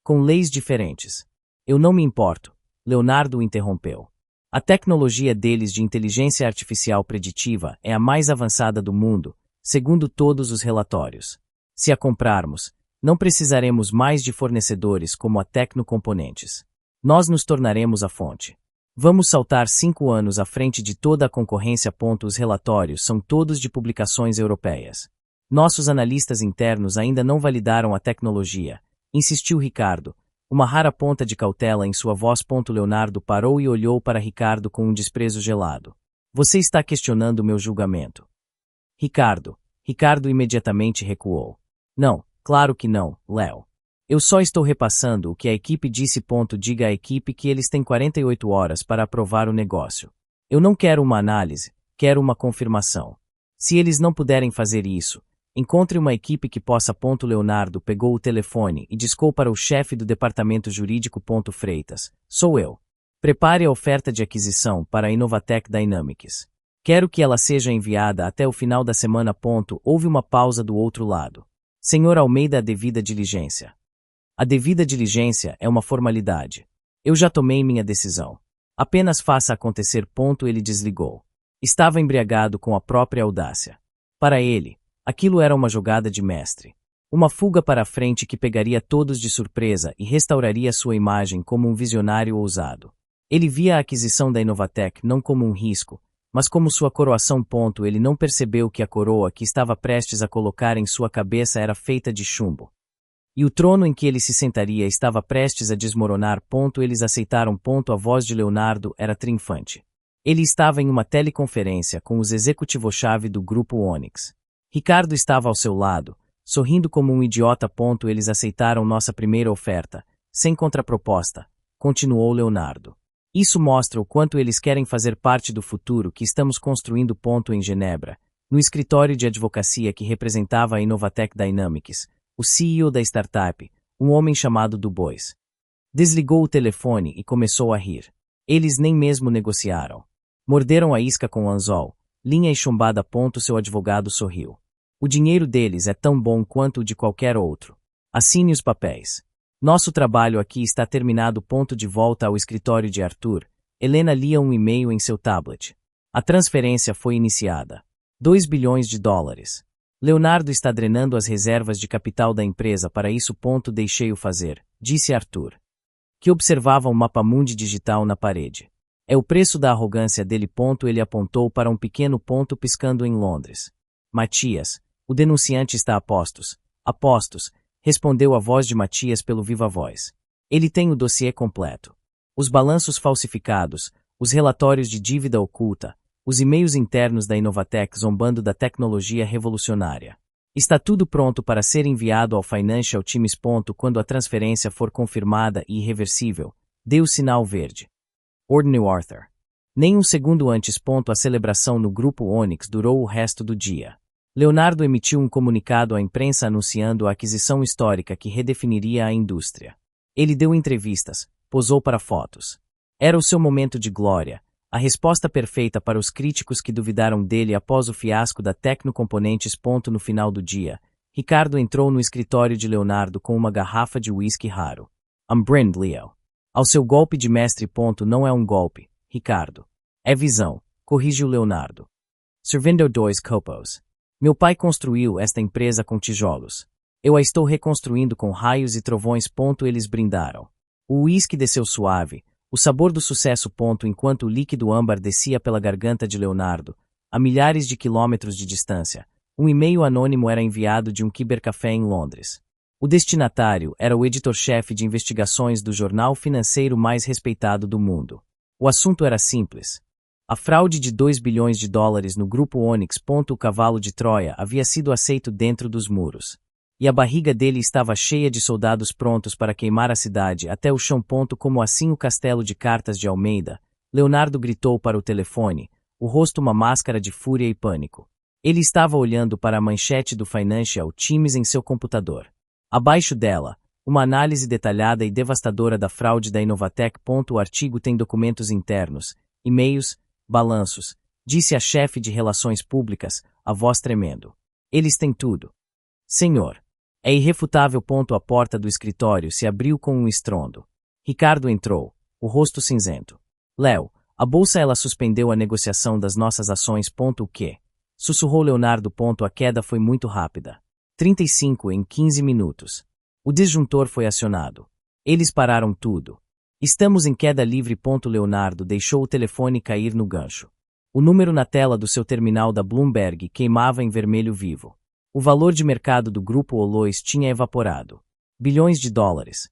Com leis diferentes. Eu não me importo, Leonardo o interrompeu. A tecnologia deles de inteligência artificial preditiva é a mais avançada do mundo, segundo todos os relatórios. Se a comprarmos, não precisaremos mais de fornecedores como a Tecnocomponentes. Nós nos tornaremos a fonte. Vamos saltar 5 anos à frente de toda a concorrência. Os relatórios são todos de publicações europeias. Nossos analistas internos ainda não validaram a tecnologia, insistiu Ricardo, uma rara ponta de cautela em sua voz. Leonardo parou e olhou para Ricardo com um desprezo gelado. Você está questionando meu julgamento. Ricardo imediatamente recuou. Não, claro que não, Léo. Eu só estou repassando o que a equipe disse. Diga à equipe que eles têm 48 horas para aprovar o negócio. Eu não quero uma análise, quero uma confirmação. Se eles não puderem fazer isso, encontre uma equipe que possa. Leonardo pegou o telefone e discou para o chefe do departamento jurídico. Freitas, sou eu. Prepare a oferta de aquisição para a Innovatec Dynamics. Quero que ela seja enviada até o final da semana. Houve uma pausa do outro lado. Senhor Almeida, a devida diligência. A devida diligência é uma formalidade. Eu já tomei minha decisão. Apenas faça acontecer. Ele desligou. Estava embriagado com a própria audácia. Para ele, aquilo era uma jogada de mestre. Uma fuga para a frente que pegaria todos de surpresa e restauraria sua imagem como um visionário ousado. Ele via a aquisição da Innovatec não como um risco, mas como sua coroação. Ele não percebeu que a coroa que estava prestes a colocar em sua cabeça era feita de chumbo. E o trono em que ele se sentaria estava prestes a desmoronar. Eles aceitaram. A voz de Leonardo era triunfante. Ele estava em uma teleconferência com os executivo-chave do grupo Onyx. Ricardo estava ao seu lado, sorrindo como um idiota. Eles aceitaram nossa primeira oferta, sem contraproposta, continuou Leonardo. Isso mostra o quanto eles querem fazer parte do futuro que estamos construindo. Em Genebra, no escritório de advocacia que representava a Innovatec Dynamics, o CEO da startup, um homem chamado Dubois, desligou o telefone e começou a rir. Eles nem mesmo negociaram. Morderam a isca com anzol, linha e chumbada. Seu advogado sorriu. O dinheiro deles é tão bom quanto o de qualquer outro. Assine os papéis. Nosso trabalho aqui está terminado. De volta ao escritório de Arthur, Helena lia um e-mail em seu tablet. A transferência foi iniciada. $2 bilhões. Leonardo está drenando as reservas de capital da empresa para isso. Deixei-o fazer, disse Arthur, que observava um mapa-mundi digital na parede. É o preço da arrogância dele. Ele apontou para um pequeno ponto piscando em Londres. Matias, o denunciante está a postos. A postos, respondeu a voz de Matias pelo viva-voz. Ele tem o dossiê completo. Os balanços falsificados, os relatórios de dívida oculta, os e-mails internos da Inovatec zombando da tecnologia revolucionária. Está tudo pronto para ser enviado ao Financial Times. Quando a transferência for confirmada e irreversível, dê o sinal verde. Ordem Arthur. Nem um segundo antes. A celebração no grupo Onyx durou o resto do dia. Leonardo emitiu um comunicado à imprensa anunciando a aquisição histórica que redefiniria a indústria. Ele deu entrevistas, posou para fotos. Era o seu momento de glória, a resposta perfeita para os críticos que duvidaram dele após o fiasco da Tecnocomponentes. No final do dia, Ricardo entrou no escritório de Leonardo com uma garrafa de uísque raro. Brand Leo. Ao seu golpe de mestre. Não é um golpe, Ricardo. É visão, corrigiu Leonardo. Servindo dois copos. Meu pai construiu esta empresa com tijolos. Eu a estou reconstruindo com raios e trovões. Eles brindaram. O uísque desceu suave, o sabor do sucesso. Enquanto o líquido âmbar descia pela garganta de Leonardo, a milhares de quilômetros de distância, um e-mail anônimo era enviado de um cibercafé em Londres. O destinatário era o editor-chefe de investigações do jornal financeiro mais respeitado do mundo. O assunto era simples. A fraude de 2 bilhões de dólares no grupo Onyx. O cavalo de Troia havia sido aceito dentro dos muros. E a barriga dele estava cheia de soldados prontos para queimar a cidade até o chão. Como assim o castelo de cartas de Almeida? Leonardo gritou para o telefone, o rosto uma máscara de fúria e pânico. Ele estava olhando para a manchete do Financial Times em seu computador. Abaixo dela, uma análise detalhada e devastadora da fraude da Inovatec. O artigo tem documentos internos, e-mails, balanços, disse a chefe de relações públicas, a voz tremendo. Eles têm tudo. Senhor. É irrefutável. A porta do escritório se abriu com um estrondo. Ricardo entrou, o rosto cinzento. Léo, a bolsa ela suspendeu a negociação das nossas ações. O quê? Sussurrou Leonardo. A queda foi muito rápida. 35 em 15 minutos. O disjuntor foi acionado. Eles pararam tudo. Estamos em queda livre. Leonardo deixou o telefone cair no gancho. O número na tela do seu terminal da Bloomberg queimava em vermelho vivo. O valor de mercado do grupo Olois tinha evaporado. Bilhões de dólares.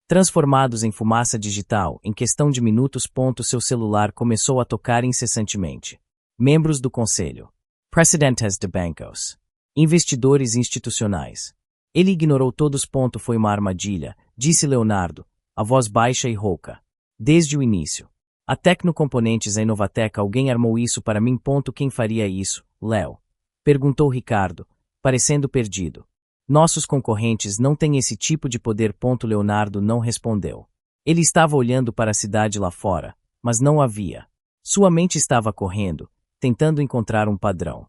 Transformados em fumaça digital, em questão de minutos. Seu celular começou a tocar incessantemente. Membros do conselho. Presidentes de bancos. Investidores institucionais. Ele ignorou todos. Foi uma armadilha, disse Leonardo, a voz baixa e rouca. Desde o início. A Tecnocomponentes, a Inovatec, alguém armou isso para mim. Quem faria isso, Léo? Perguntou Ricardo, parecendo perdido. Nossos concorrentes não têm esse tipo de poder. Leonardo não respondeu. Ele estava olhando para a cidade lá fora, mas não havia. Sua mente estava correndo, tentando encontrar um padrão.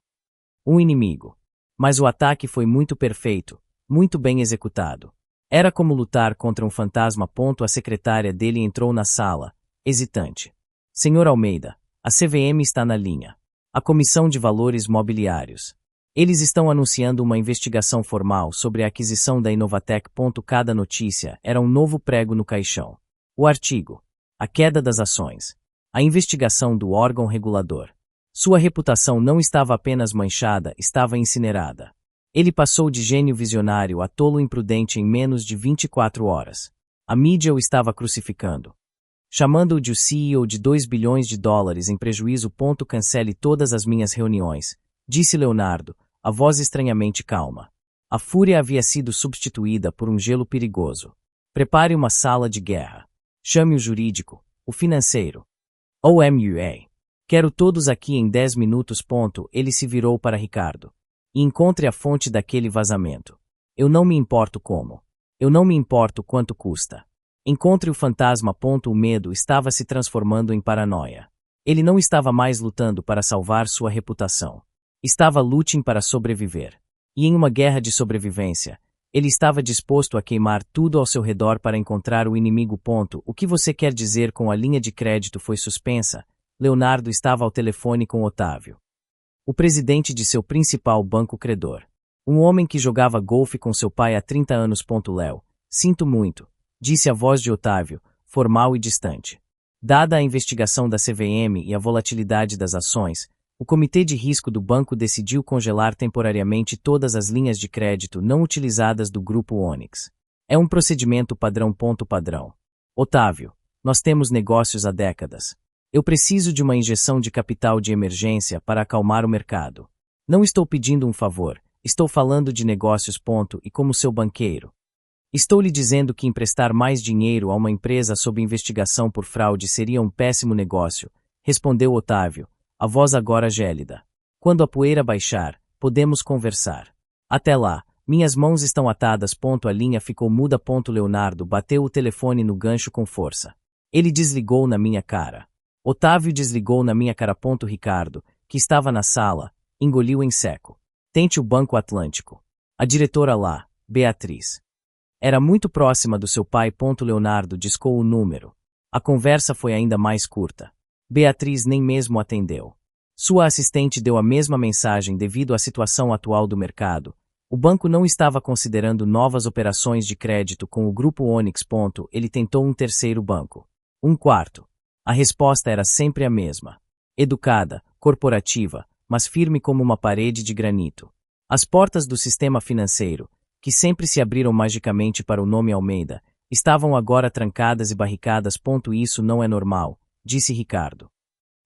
Um inimigo. Mas o ataque foi muito perfeito, muito bem executado. Era como lutar contra um fantasma. A secretária dele entrou na sala, hesitante. Senhor Almeida, a CVM está na linha. A Comissão de Valores Mobiliários. Eles estão anunciando uma investigação formal sobre a aquisição da Inovatec. Cada notícia era um novo prego no caixão. O artigo. A queda das ações. A investigação do órgão regulador. Sua reputação não estava apenas manchada, estava incinerada. Ele passou de gênio visionário a tolo imprudente em menos de 24 horas. A mídia o estava crucificando. Chamando-o de o CEO de 2 bilhões de dólares em prejuízo. Cancele todas as minhas reuniões, disse Leonardo, a voz estranhamente calma. A fúria havia sido substituída por um gelo perigoso. Prepare uma sala de guerra. Chame o jurídico, o financeiro. OMUA. Quero todos aqui em 10 minutos. Ele se virou para Ricardo. E encontre a fonte daquele vazamento. Eu não me importo como. Eu não me importo quanto custa. Encontre o fantasma. O medo estava se transformando em paranoia. Ele não estava mais lutando para salvar sua reputação. Estava lutando para sobreviver. E em uma guerra de sobrevivência, ele estava disposto a queimar tudo ao seu redor para encontrar o inimigo. O que você quer dizer com a linha de crédito foi suspensa? Leonardo estava ao telefone com Otávio, o presidente de seu principal banco credor. Um homem que jogava golfe com seu pai há 30 anos. Léo, sinto muito, disse a voz de Otávio, formal e distante. Dada a investigação da CVM e a volatilidade das ações, o Comitê de Risco do banco decidiu congelar temporariamente todas as linhas de crédito não utilizadas do Grupo Onyx. É um procedimento padrão. Otávio, nós temos negócios há décadas. Eu preciso de uma injeção de capital de emergência para acalmar o mercado. Não estou pedindo um favor, estou falando de negócios. E como seu banqueiro. Estou lhe dizendo que emprestar mais dinheiro a uma empresa sob investigação por fraude seria um péssimo negócio, respondeu Otávio, a voz agora gélida. Quando a poeira baixar, podemos conversar. Até lá, minhas mãos estão atadas. A linha ficou muda. Leonardo bateu o telefone no gancho com força. Ele desligou na minha cara. Otávio desligou na minha cara. Ricardo, que estava na sala, engoliu em seco. Tente o Banco Atlântico. A diretora lá, Beatriz. Era muito próxima do seu pai. Leonardo discou o número. A conversa foi ainda mais curta. Beatriz nem mesmo atendeu. Sua assistente deu a mesma mensagem devido à situação atual do mercado. O banco não estava considerando novas operações de crédito com o Grupo Onyx. Ele tentou um terceiro banco. Um quarto. A resposta era sempre a mesma. Educada, corporativa, mas firme como uma parede de granito. As portas do sistema financeiro, que sempre se abriram magicamente para o nome Almeida, estavam agora trancadas e barricadas. Isso não é normal, disse Ricardo.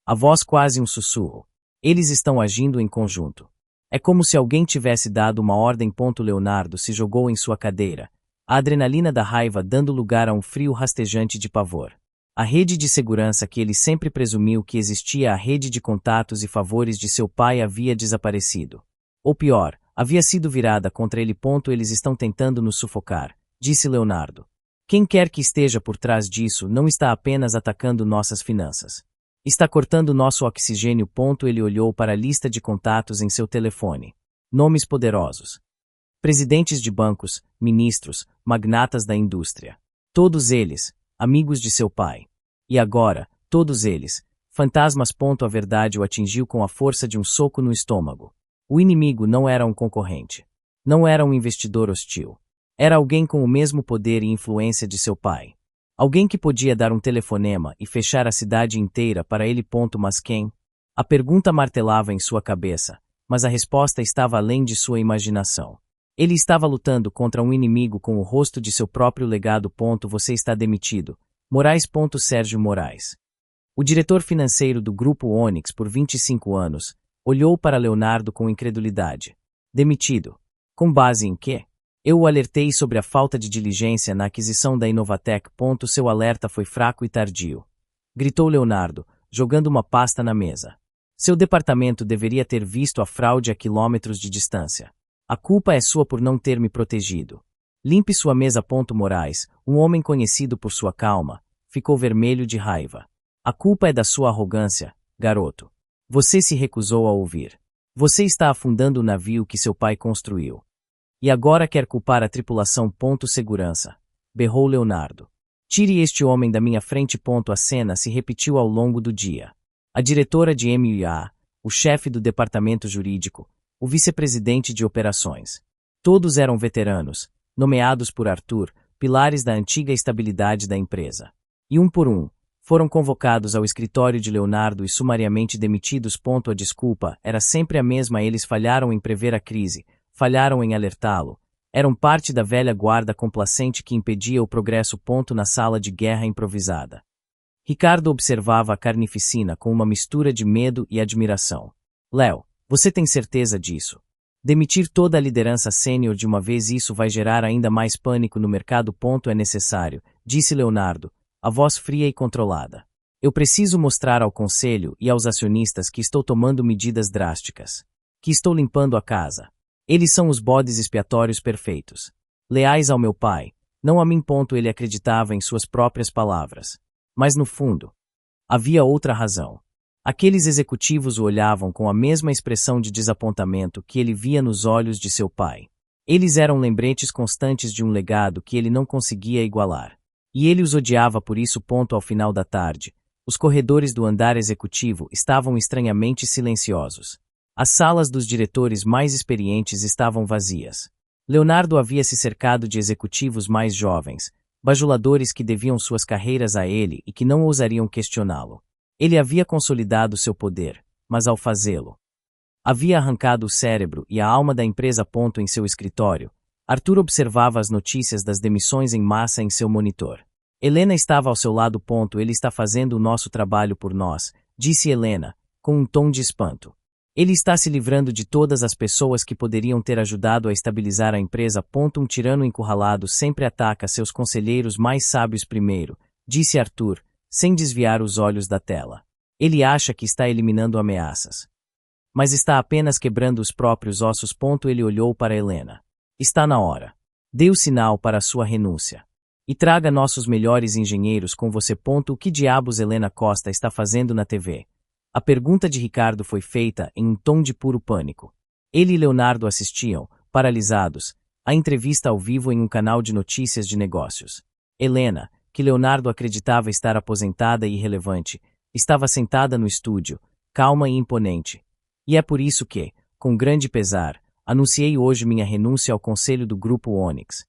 A voz quase um sussurro. Eles estão agindo em conjunto. É como se alguém tivesse dado uma ordem. Leonardo se jogou em sua cadeira, a adrenalina da raiva dando lugar a um frio rastejante de pavor. A rede de segurança que ele sempre presumiu que existia, a rede de contatos e favores de seu pai, havia desaparecido. Ou pior, havia sido virada contra ele. Eles estão tentando nos sufocar, disse Leonardo. Quem quer que esteja por trás disso não está apenas atacando nossas finanças. Está cortando nosso oxigênio. Ele olhou para a lista de contatos em seu telefone. Nomes poderosos. Presidentes de bancos, ministros, magnatas da indústria. Todos eles, amigos de seu pai. E agora, todos eles, fantasmas. A verdade o atingiu com a força de um soco no estômago. O inimigo não era um concorrente. Não era um investidor hostil. Era alguém com o mesmo poder e influência de seu pai. Alguém que podia dar um telefonema e fechar a cidade inteira para ele. Mas quem? A pergunta martelava em sua cabeça, mas a resposta estava além de sua imaginação. Ele estava lutando contra um inimigo com o rosto de seu próprio legado. Você está demitido. Moraes. Sérgio Moraes. O diretor financeiro do Grupo Onyx por 25 anos, olhou para Leonardo com incredulidade. Demitido. Com base em quê? Eu o alertei sobre a falta de diligência na aquisição da Inovatec. Seu alerta foi fraco e tardio. Gritou Leonardo, jogando uma pasta na mesa. Seu departamento deveria ter visto a fraude a quilômetros de distância. A culpa é sua por não ter me protegido. Limpe sua mesa. Moraes, um homem conhecido por sua calma, ficou vermelho de raiva. A culpa é da sua arrogância, garoto. Você se recusou a ouvir. Você está afundando o navio que seu pai construiu. E agora quer culpar a tripulação. Segurança. Berrou Leonardo. Tire este homem da minha frente. A cena se repetiu ao longo do dia. A diretora de M&A, o chefe do departamento jurídico, o vice-presidente de operações. Todos eram veteranos, nomeados por Arthur, pilares da antiga estabilidade da empresa. E um por um, foram convocados ao escritório de Leonardo e sumariamente demitidos. A desculpa era sempre a mesma: eles falharam em prever a crise, falharam em alertá-lo. Eram parte da velha guarda complacente que impedia o progresso. Na sala de guerra improvisada. Ricardo observava a carnificina com uma mistura de medo e admiração. Léo, você tem certeza disso? Demitir toda a liderança sênior de uma vez, isso vai gerar ainda mais pânico no mercado. É necessário, disse Leonardo, a voz fria e controlada. Eu preciso mostrar ao conselho e aos acionistas que estou tomando medidas drásticas. Que estou limpando a casa. Eles são os bodes expiatórios perfeitos. Leais ao meu pai, não a mim. Ele acreditava em suas próprias palavras. Mas no fundo, havia outra razão. Aqueles executivos o olhavam com a mesma expressão de desapontamento que ele via nos olhos de seu pai. Eles eram lembretes constantes de um legado que ele não conseguia igualar. E ele os odiava por isso. Ao final da tarde, os corredores do andar executivo estavam estranhamente silenciosos. As salas dos diretores mais experientes estavam vazias. Leonardo havia se cercado de executivos mais jovens, bajuladores que deviam suas carreiras a ele e que não ousariam questioná-lo. Ele havia consolidado seu poder, mas ao fazê-lo, havia arrancado o cérebro e a alma da empresa. Em seu escritório, Arthur observava as notícias das demissões em massa em seu monitor. Helena estava ao seu lado. Ele está fazendo o nosso trabalho por nós, disse Helena, com um tom de espanto. Ele está se livrando de todas as pessoas que poderiam ter ajudado a estabilizar a empresa. Um tirano encurralado sempre ataca seus conselheiros mais sábios primeiro, disse Arthur, sem desviar os olhos da tela. Ele acha que está eliminando ameaças, mas está apenas quebrando os próprios ossos. Ele olhou para Helena. Está na hora. Dê o sinal para a sua renúncia. E traga nossos melhores engenheiros com você. O que diabos Helena Costa está fazendo na TV? A pergunta de Ricardo foi feita em um tom de puro pânico. Ele e Leonardo assistiam, paralisados, à entrevista ao vivo em um canal de notícias de negócios. Helena, que Leonardo acreditava estar aposentada e irrelevante, estava sentada no estúdio, calma e imponente. E é por isso que, com grande pesar, anunciei hoje minha renúncia ao conselho do Grupo Onyx.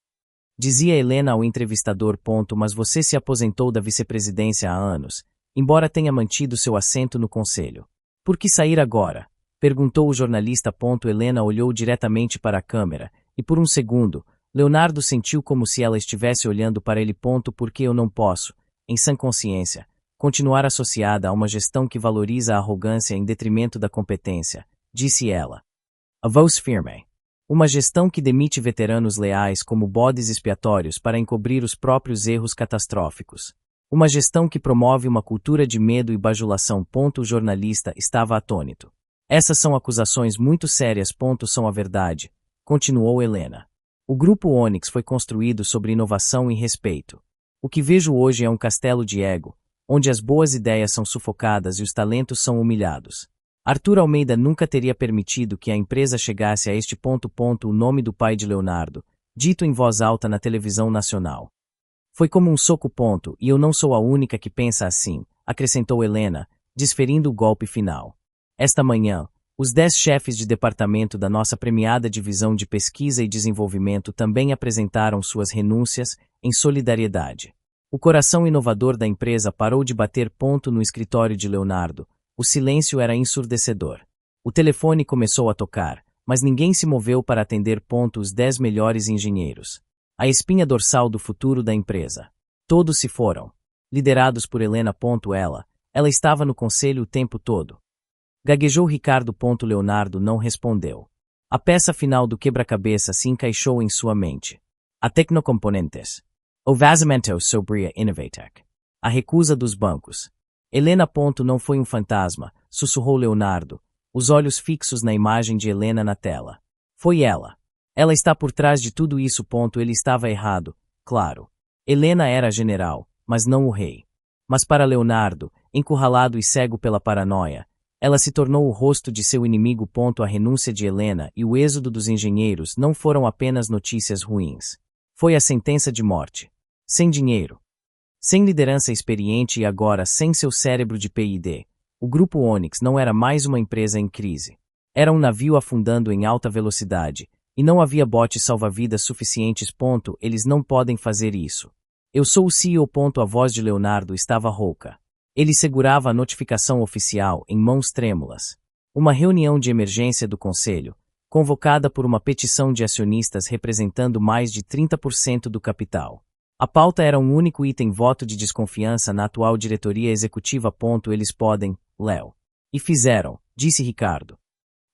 Dizia Helena ao entrevistador. Mas você se aposentou da vice-presidência há anos, embora tenha mantido seu assento no conselho. Por que sair agora? Perguntou o jornalista. Helena olhou diretamente para a câmera, e por um segundo, Leonardo sentiu como se ela estivesse olhando para ele. Porque eu não posso, em sã consciência, continuar associada a uma gestão que valoriza a arrogância em detrimento da competência, disse ela. A voz firme. Uma gestão que demite veteranos leais como bodes expiatórios para encobrir os próprios erros catastróficos. Uma gestão que promove uma cultura de medo e bajulação. O jornalista estava atônito. Essas são acusações muito sérias. São a verdade, continuou Helena. O Grupo Onyx foi construído sobre inovação e respeito. O que vejo hoje é um castelo de ego, onde as boas ideias são sufocadas e os talentos são humilhados. Arthur Almeida nunca teria permitido que a empresa chegasse a este ponto. O nome do pai de Leonardo, dito em voz alta na televisão nacional. Foi como um soco. E eu não sou a única que pensa assim, acrescentou Helena, desferindo o golpe final. Esta manhã, os 10 chefes de departamento da nossa premiada divisão de pesquisa e desenvolvimento também apresentaram suas renúncias, em solidariedade. O coração inovador da empresa parou de bater. No escritório de Leonardo, o silêncio era ensurdecedor. O telefone começou a tocar, mas ninguém se moveu para atender. Os 10 melhores engenheiros. A espinha dorsal do futuro da empresa. Todos se foram. Liderados por Helena. Ela estava no conselho o tempo todo. Gaguejou Ricardo. Leonardo não respondeu. A peça final do quebra-cabeça se encaixou em sua mente. A Tecnocomponentes. O vazamento sobre a Innovatec. A recusa dos bancos. Helena. Não foi um fantasma, sussurrou Leonardo, os olhos fixos na imagem de Helena na tela. Foi ela. Ela está por trás de tudo isso. Ele estava errado, claro. Helena era general, mas não o rei. Mas para Leonardo, encurralado e cego pela paranoia, ela se tornou o rosto de seu inimigo. A renúncia de Helena e o êxodo dos engenheiros não foram apenas notícias ruins. Foi a sentença de morte. Sem dinheiro, sem liderança experiente e agora sem seu cérebro de P&D, o Grupo Onyx não era mais uma empresa em crise. Era um navio afundando em alta velocidade, e não havia botes salva-vidas suficientes. Eles não podem fazer isso. Eu sou o CEO. A voz de Leonardo estava rouca. Ele segurava a notificação oficial em mãos trêmulas. Uma reunião de emergência do conselho, convocada por uma petição de acionistas representando mais de 30% do capital. A pauta era um único item: voto de desconfiança na atual diretoria executiva. Eles podem, Léo. E fizeram, disse Ricardo,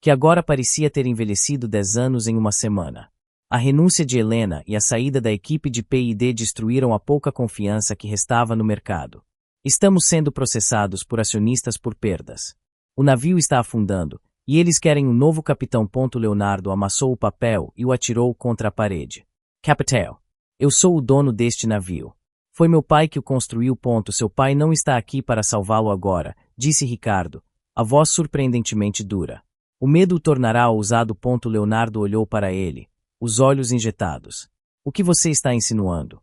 que agora parecia ter envelhecido 10 anos em uma semana. A renúncia de Helena e a saída da equipe de P&D destruíram a pouca confiança que restava no mercado. Estamos sendo processados por acionistas por perdas. O navio está afundando, e eles querem um novo capitão. Leonardo amassou o papel e o atirou contra a parede. Capitão. Eu sou o dono deste navio. Foi meu pai que o construiu. Seu pai não está aqui para salvá-lo agora, disse Ricardo, a voz surpreendentemente dura. O medo o tornará ousado. Leonardo olhou para ele, os olhos injetados. O que você está insinuando?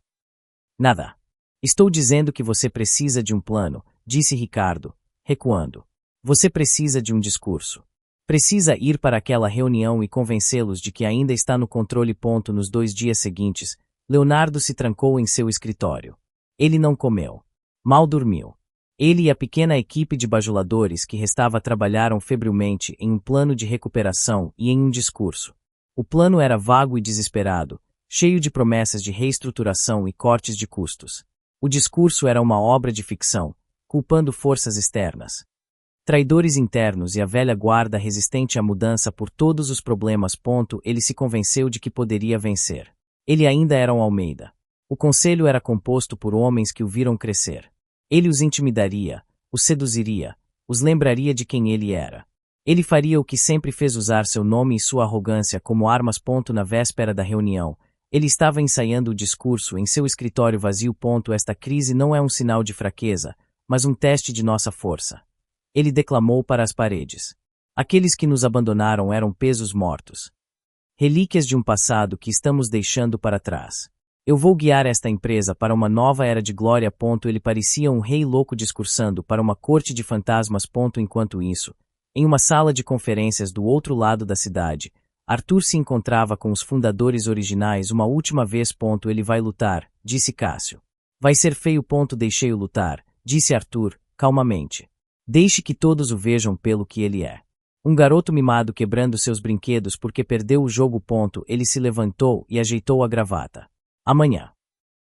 Nada. Estou dizendo que você precisa de um plano, disse Ricardo, recuando. Você precisa de um discurso. Precisa ir para aquela reunião e convencê-los de que ainda está no controle. Nos 2 dias seguintes, Leonardo se trancou em seu escritório. Ele não comeu. Mal dormiu. Ele e a pequena equipe de bajuladores que restava trabalharam febrilmente em um plano de recuperação e em um discurso. O plano era vago e desesperado, cheio de promessas de reestruturação e cortes de custos. O discurso era uma obra de ficção, culpando forças externas, traidores internos e a velha guarda resistente à mudança por todos os problemas. Ele se convenceu de que poderia vencer. Ele ainda era um Almeida. O conselho era composto por homens que o viram crescer. Ele os intimidaria, os seduziria, os lembraria de quem ele era. Ele faria o que sempre fez: usar seu nome e sua arrogância como armas. Na véspera da reunião, ele estava ensaiando o discurso em seu escritório vazio. Esta crise não é um sinal de fraqueza, mas um teste de nossa força. Ele declamou para as paredes. Aqueles que nos abandonaram eram pesos mortos. Relíquias de um passado que estamos deixando para trás. Eu vou guiar esta empresa para uma nova era de glória. Ele parecia um rei louco discursando para uma corte de fantasmas. Enquanto isso, em uma sala de conferências do outro lado da cidade, Arthur se encontrava com os fundadores originais uma última vez. Ele vai lutar, disse Cássio. Vai ser feio. Deixei-o lutar, disse Arthur, calmamente. Deixe que todos o vejam pelo que ele é. Um garoto mimado quebrando seus brinquedos porque perdeu o jogo. Ele se levantou e ajeitou a gravata. Amanhã.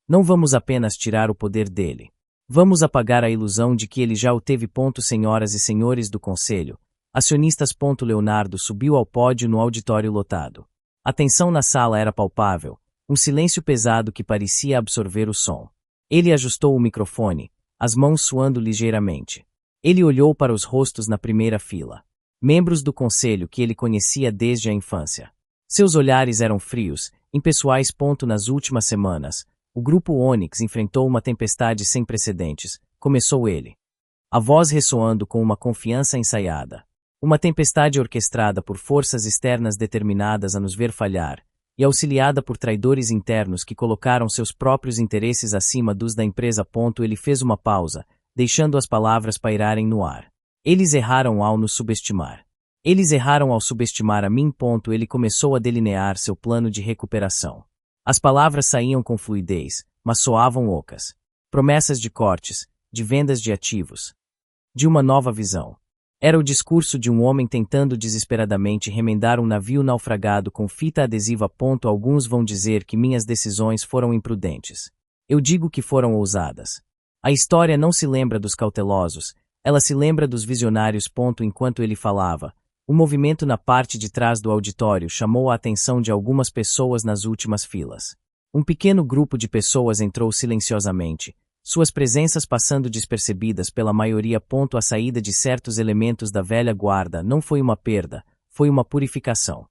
Não vamos apenas tirar o poder dele. Vamos apagar a ilusão de que ele já o teve. Senhoras e senhores do conselho, acionistas. Leonardo subiu ao pódio no auditório lotado. A tensão na sala era palpável, um silêncio pesado que parecia absorver o som. Ele ajustou o microfone, as mãos suando ligeiramente. Ele olhou para os rostos na primeira fila. Membros do conselho que ele conhecia desde a infância. Seus olhares eram frios, impessoais. Nas últimas semanas, o grupo Onyx enfrentou uma tempestade sem precedentes, começou ele. A voz ressoando com uma confiança ensaiada. Uma tempestade orquestrada por forças externas determinadas a nos ver falhar, e auxiliada por traidores internos que colocaram seus próprios interesses acima dos da empresa. Ele fez uma pausa, deixando as palavras pairarem no ar. Eles erraram ao nos subestimar. Eles erraram ao subestimar a mim. Ele começou a delinear seu plano de recuperação. As palavras saíam com fluidez, mas soavam ocas. Promessas de cortes, de vendas de ativos, de uma nova visão. Era o discurso de um homem tentando desesperadamente remendar um navio naufragado com fita adesiva. Alguns vão dizer que minhas decisões foram imprudentes. Eu digo que foram ousadas. A história não se lembra dos cautelosos, ela se lembra dos visionários. Enquanto ele falava, o movimento na parte de trás do auditório chamou a atenção de algumas pessoas nas últimas filas. Um pequeno grupo de pessoas entrou silenciosamente, suas presenças passando despercebidas pela maioria. A saída de certos elementos da velha guarda não foi uma perda, foi uma purificação.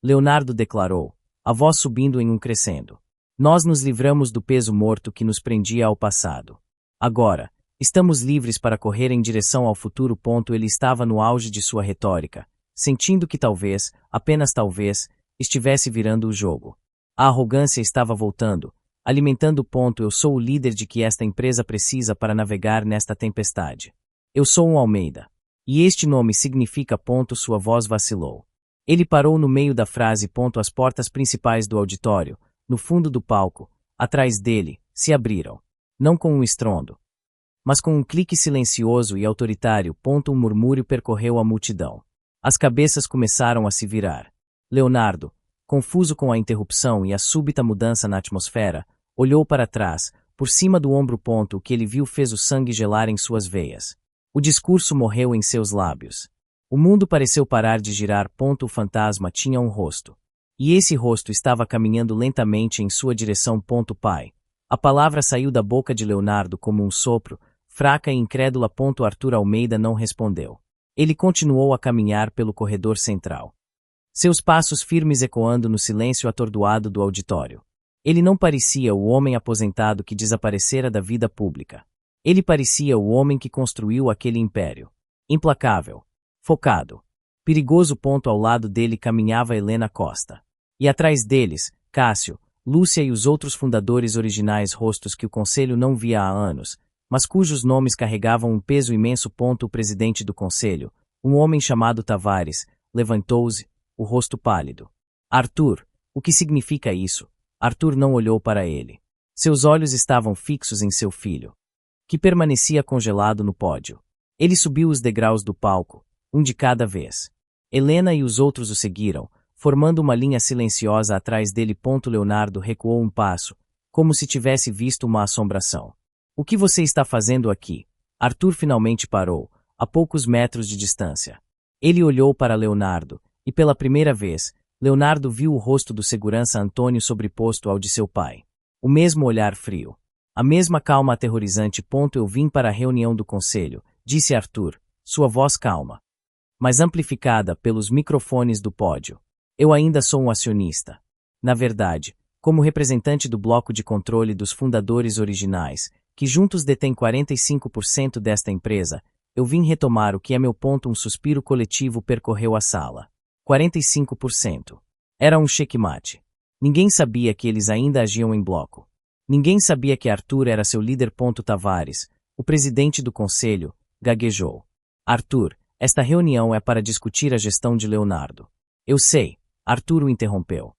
Leonardo declarou, a voz subindo em um crescendo. Nós nos livramos do peso morto que nos prendia ao passado. Agora, estamos livres para correr em direção ao futuro. Ele estava no auge de sua retórica, sentindo que talvez, apenas talvez, estivesse virando o jogo. A arrogância estava voltando, alimentando. Eu sou o líder de que esta empresa precisa para navegar nesta tempestade. Eu sou um Almeida. E este nome significa. Sua voz vacilou. Ele parou no meio da frase. As portas principais do auditório, no fundo do palco, atrás dele, se abriram. Não com um estrondo, mas com um clique silencioso e autoritário. Um murmúrio percorreu a multidão. As cabeças começaram a se virar. Leonardo, confuso com a interrupção e a súbita mudança na atmosfera, olhou para trás, por cima do ombro. O que ele viu fez o sangue gelar em suas veias. O discurso morreu em seus lábios. O mundo pareceu parar de girar. O fantasma tinha um rosto. E esse rosto estava caminhando lentamente em sua direção. Pai. A palavra saiu da boca de Leonardo como um sopro, fraca e incrédula. Arthur Almeida não respondeu. Ele continuou a caminhar pelo corredor central. Seus passos firmes ecoando no silêncio atordoado do auditório. Ele não parecia o homem aposentado que desaparecera da vida pública. Ele parecia o homem que construiu aquele império. Implacável. Focado. Perigoso. Ao lado dele caminhava Helena Costa. E atrás deles, Cássio, Lúcia e os outros fundadores originais, rostos que o conselho não via há anos, mas cujos nomes carregavam um peso imenso. O presidente do conselho, um homem chamado Tavares, Levantou-se, o rosto pálido. Arthur, o que significa isso? Arthur não olhou para ele. Seus olhos estavam fixos em seu filho, que permanecia congelado no pódio. Ele subiu os degraus do palco, um de cada vez. Helena e os outros o seguiram, formando uma linha silenciosa atrás dele. Leonardo recuou um passo, como se tivesse visto uma assombração. O que você está fazendo aqui? Arthur finalmente parou, a poucos metros de distância. Ele olhou para Leonardo, e pela primeira vez, Leonardo viu o rosto do segurança Antônio sobreposto ao de seu pai. O mesmo olhar frio. A mesma calma aterrorizante. Eu vim para a reunião do conselho, disse Arthur, sua voz calma, mas amplificada pelos microfones do pódio. Eu ainda sou um acionista. Na verdade, como representante do bloco de controle dos fundadores originais, que juntos detêm 45% desta empresa, eu vim retomar o que é meu ponto. Um suspiro coletivo percorreu a sala. 45%. Era um checkmate. Ninguém sabia que eles ainda agiam em bloco. Ninguém sabia que Arthur era seu líder. Tavares, o presidente do conselho, gaguejou. Arthur, esta reunião é para discutir a gestão de Leonardo. Eu sei, Arthur o interrompeu,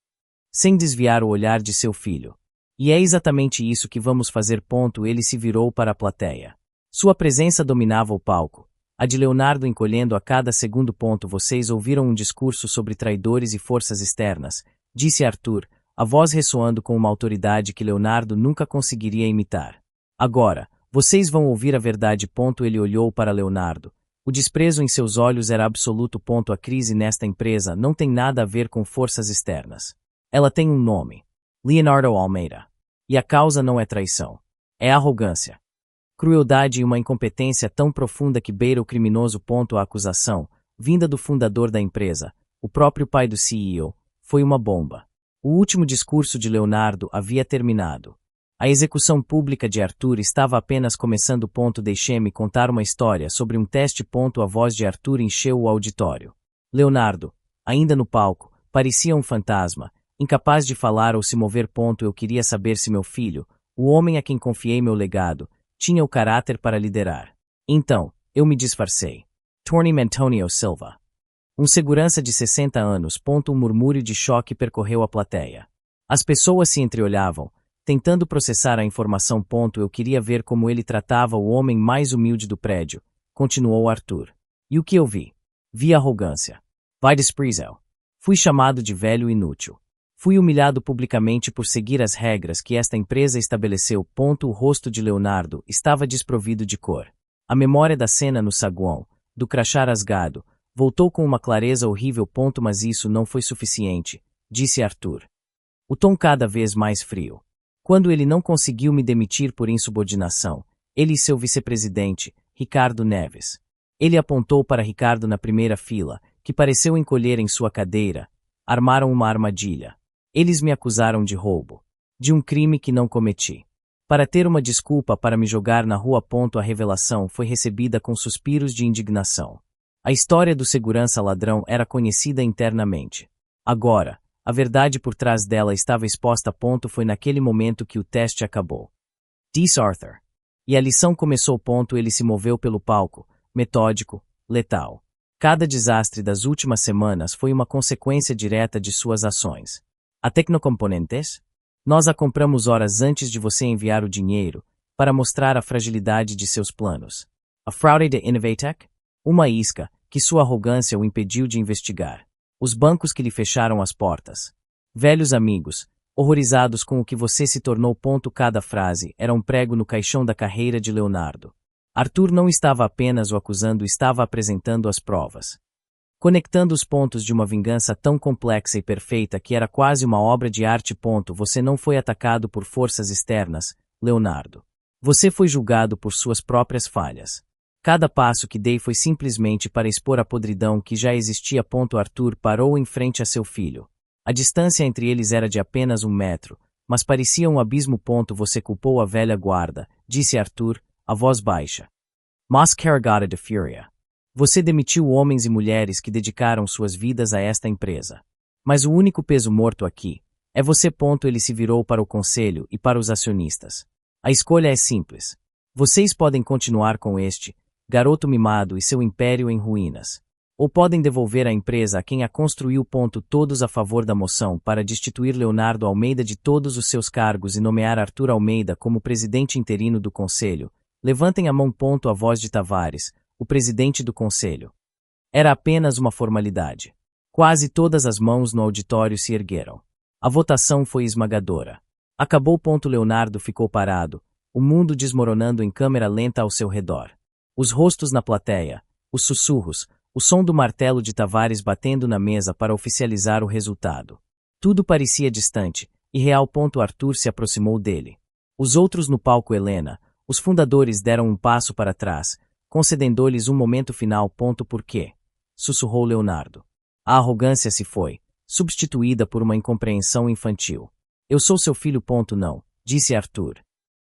sem desviar o olhar de seu filho. E é exatamente isso que vamos fazer. Ele se virou para a plateia. Sua presença dominava o palco, a de Leonardo encolhendo a cada segundo. Vocês ouviram um discurso sobre traidores e forças externas, disse Arthur, a voz ressoando com uma autoridade que Leonardo nunca conseguiria imitar. Agora, vocês vão ouvir a verdade. Ele olhou para Leonardo. O desprezo em seus olhos era absoluto. A crise nesta empresa não tem nada a ver com forças externas. Ela tem um nome. Leonardo Almeida. E a causa não é traição. É arrogância. Crueldade e uma incompetência tão profunda que beira o criminoso. A acusação, vinda do fundador da empresa, o próprio pai do CEO, foi uma bomba. O último discurso de Leonardo havia terminado. A execução pública de Arthur estava apenas começando. Deixe-me contar uma história sobre um teste. A voz de Arthur encheu o auditório. Leonardo, ainda no palco, parecia um fantasma, incapaz de falar ou se mover. Eu queria saber se meu filho, o homem a quem confiei meu legado, tinha o caráter para liderar. Então, eu me disfarcei. Torne-me Antonio Silva. Um segurança de 60 anos. Um murmúrio de choque percorreu a plateia. As pessoas se entreolhavam, tentando processar a informação. Eu queria ver como ele tratava o homem mais humilde do prédio, continuou Arthur. E o que eu vi? Vi arrogância. Vai desprezar. Fui chamado de velho inútil. Fui humilhado publicamente por seguir as regras que esta empresa estabeleceu. O rosto de Leonardo estava desprovido de cor. A memória da cena no saguão, do crachá rasgado, voltou com uma clareza horrível. Mas isso não foi suficiente, disse Arthur. O tom cada vez mais frio. Quando ele não conseguiu me demitir por insubordinação, ele e seu vice-presidente, Ricardo Neves. Ele apontou para Ricardo na primeira fila, que pareceu encolher em sua cadeira, armaram uma armadilha. Eles me acusaram de roubo, de um crime que não cometi. Para ter uma desculpa para me jogar na rua. A revelação foi recebida com suspiros de indignação. A história do segurança ladrão era conhecida internamente. Agora, a verdade por trás dela estava exposta. Foi naquele momento que o teste acabou. Disse Arthur. E a lição começou. Ele se moveu pelo palco, metódico, letal. Cada desastre das últimas semanas foi uma consequência direta de suas ações. A Tecnocomponentes? Nós a compramos horas antes de você enviar o dinheiro, para mostrar a fragilidade de seus planos. A fraude de Innovatec? Uma isca, que sua arrogância o impediu de investigar. Os bancos que lhe fecharam as portas. Velhos amigos, horrorizados com o que você se tornou. Cada frase era um prego no caixão da carreira de Leonardo. Arthur não estava apenas o acusando, estava apresentando as provas. Conectando os pontos de uma vingança tão complexa e perfeita que era quase uma obra de arte. Você não foi atacado por forças externas, Leonardo. Você foi julgado por suas próprias falhas. Cada passo que dei foi simplesmente para expor a podridão que já existia. Arthur parou em frente a seu filho. A distância entre eles era de apenas 1 metro, mas parecia um abismo. Você culpou a velha guarda, disse Arthur, a voz baixa. Mas carregada de fúria. Você demitiu homens e mulheres que dedicaram suas vidas a esta empresa. Mas o único peso morto aqui é você. Ele se virou para o conselho e para os acionistas. A escolha é simples. Vocês podem continuar com este garoto mimado e seu império em ruínas. Ou podem devolver a empresa a quem a construiu. Todos a favor da moção para destituir Leonardo Almeida de todos os seus cargos e nomear Arthur Almeida como presidente interino do Conselho. Levantem a mão. A voz de Tavares, o presidente do Conselho. Era apenas uma formalidade. Quase todas as mãos no auditório se ergueram. A votação foi esmagadora. Acabou. Leonardo ficou parado, o mundo desmoronando em câmera lenta ao seu redor. Os rostos na plateia, os sussurros, o som do martelo de Tavares batendo na mesa para oficializar o resultado. Tudo parecia distante, e real. Arthur se aproximou dele. Os outros no palco. Helena, os fundadores deram um passo para trás, concedendo-lhes um momento final. Por quê? Sussurrou Leonardo. A arrogância se foi, substituída por uma incompreensão infantil. Eu sou seu filho. Não, disse Arthur.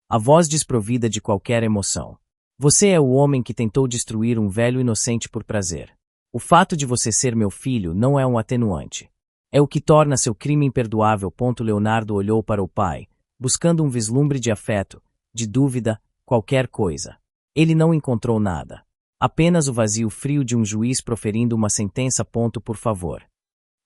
A voz desprovida de qualquer emoção. Você é o homem que tentou destruir um velho inocente por prazer. O fato de você ser meu filho não é um atenuante. É o que torna seu crime imperdoável. Leonardo olhou para o pai, buscando um vislumbre de afeto, de dúvida, qualquer coisa. Ele não encontrou nada. Apenas o vazio frio de um juiz proferindo uma sentença. Por favor.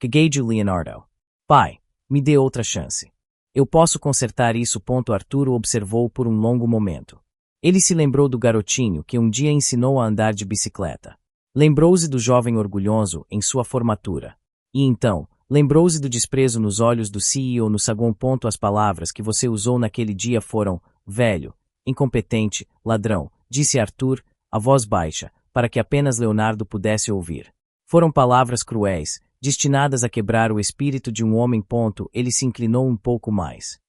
Gaguejou Leonardo. Pai, me dê outra chance. Eu posso consertar isso. Arthur o observou por um longo momento. Ele se lembrou do garotinho que um dia ensinou a andar de bicicleta. Lembrou-se do jovem orgulhoso em sua formatura. E então, lembrou-se do desprezo nos olhos do CEO no saguão. As palavras que você usou naquele dia foram velho, incompetente, ladrão, disse Arthur, a voz baixa, para que apenas Leonardo pudesse ouvir. Foram palavras cruéis, destinadas a quebrar o espírito de um homem. Ele se inclinou um pouco mais.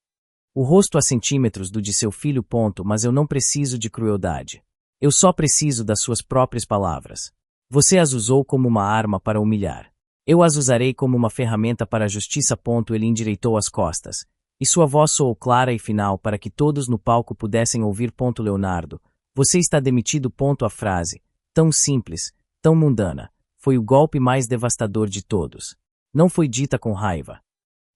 O rosto a centímetros do de seu filho. Mas eu não preciso de crueldade. Eu só preciso das suas próprias palavras. Você as usou como uma arma para humilhar. Eu as usarei como uma ferramenta para a justiça. Ele endireitou as costas, e sua voz soou clara e final para que todos no palco pudessem ouvir. Leonardo, você está demitido. A frase, tão simples, tão mundana, foi o golpe mais devastador de todos. Não foi dita com raiva,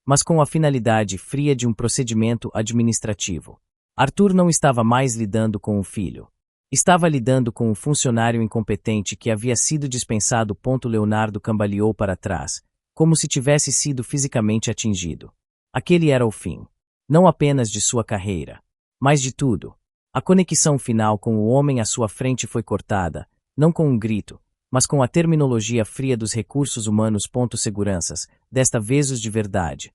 mas com a finalidade fria de um procedimento administrativo. Arthur não estava mais lidando com o filho. Estava lidando com um funcionário incompetente que havia sido dispensado. Leonardo cambaleou para trás, como se tivesse sido fisicamente atingido. Aquele era o fim. Não apenas de sua carreira, mas de tudo. A conexão final com o homem à sua frente foi cortada, não com um grito, mas com a terminologia fria dos recursos humanos. Seguranças, desta vez os de verdade.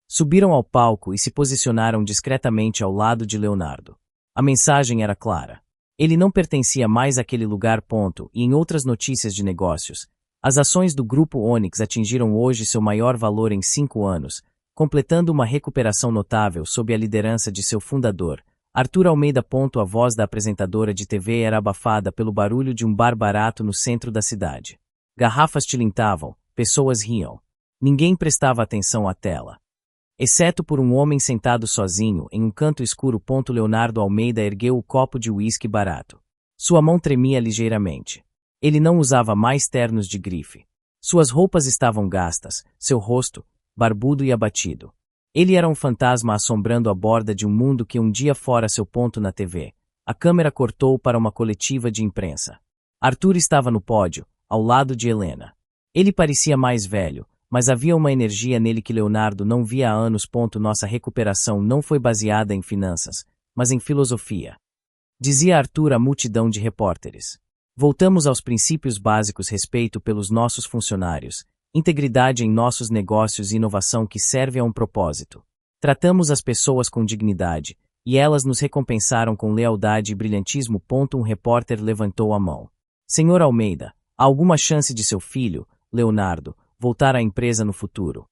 Subiram ao palco e se posicionaram discretamente ao lado de Leonardo. A mensagem era clara. Ele não pertencia mais àquele lugar. E em outras notícias de negócios, as ações do Grupo Onyx atingiram hoje seu maior valor em 5 anos, completando uma recuperação notável sob a liderança de seu fundador, Arthur Almeida. A voz da apresentadora de TV era abafada pelo barulho de um bar barato no centro da cidade. Garrafas tilintavam, pessoas riam. Ninguém prestava atenção à tela, exceto por um homem sentado sozinho em um canto escuro. Leonardo Almeida ergueu o copo de uísque barato. Sua mão tremia ligeiramente. Ele não usava mais ternos de grife. Suas roupas estavam gastas, seu rosto, barbudo e abatido. Ele era um fantasma assombrando a borda de um mundo que um dia fora seu. Na TV, a câmera cortou para uma coletiva de imprensa. Arthur estava no pódio, ao lado de Helena. Ele parecia mais velho, mas havia uma energia nele que Leonardo não via há anos. Nossa recuperação não foi baseada em finanças, mas em filosofia. Dizia Arthur à multidão de repórteres. Voltamos aos princípios básicos: respeito pelos nossos funcionários, integridade em nossos negócios e inovação que serve a um propósito. Tratamos as pessoas com dignidade, e elas nos recompensaram com lealdade e brilhantismo. Um repórter levantou a mão. Senhor Almeida, há alguma chance de seu filho, Leonardo, voltar à empresa no futuro?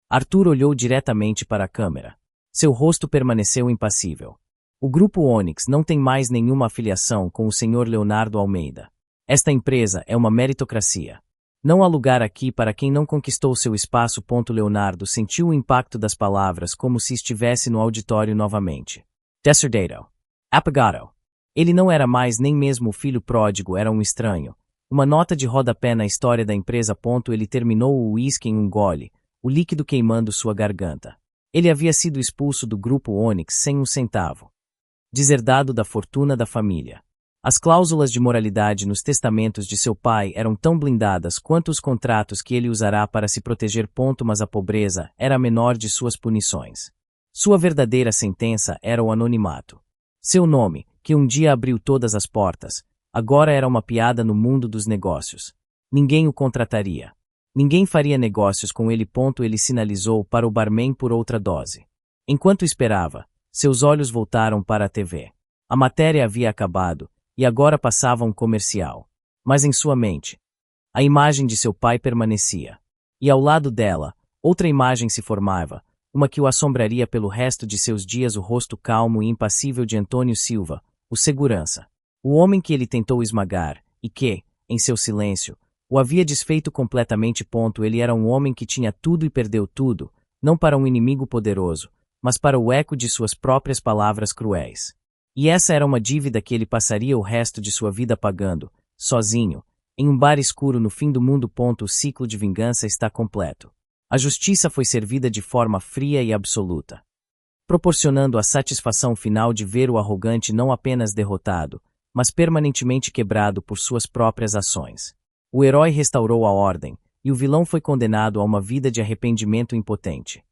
Arthur olhou diretamente para a câmera. Seu rosto permaneceu impassível. O Grupo Onyx não tem mais nenhuma afiliação com o Sr. Leonardo Almeida. Esta empresa é uma meritocracia. Não há lugar aqui para quem não conquistou seu espaço. Leonardo sentiu o impacto das palavras como se estivesse no auditório novamente. Deserdato. Apagado. Ele não era mais nem mesmo o filho pródigo, era um estranho. Uma nota de rodapé na história da empresa. Ele terminou o uísque em um gole, o líquido queimando sua garganta. Ele havia sido expulso do Grupo Onyx sem um centavo. Deserdado da fortuna da família. As cláusulas de moralidade nos testamentos de seu pai eram tão blindadas quanto os contratos que ele usará para se proteger. Mas a pobreza era a menor de suas punições. Sua verdadeira sentença era o anonimato. Seu nome, que um dia abriu todas as portas, agora era uma piada no mundo dos negócios. Ninguém o contrataria. Ninguém faria negócios com ele. Ele sinalizou para o barman por outra dose. Enquanto esperava, seus olhos voltaram para a TV. A matéria havia acabado, e agora passava um comercial. Mas em sua mente, a imagem de seu pai permanecia. E ao lado dela, outra imagem se formava, uma que o assombraria pelo resto de seus dias: o rosto calmo e impassível de Antônio Silva, o segurança. O homem que ele tentou esmagar, e que, em seu silêncio, o havia desfeito completamente. Ele era um homem que tinha tudo e perdeu tudo, não para um inimigo poderoso, mas para o eco de suas próprias palavras cruéis. E essa era uma dívida que ele passaria o resto de sua vida pagando, sozinho, em um bar escuro no fim do mundo. O ciclo de vingança está completo. A justiça foi servida de forma fria e absoluta, proporcionando a satisfação final de ver o arrogante não apenas derrotado, mas permanentemente quebrado por suas próprias ações. O herói restaurou a ordem, e o vilão foi condenado a uma vida de arrependimento impotente.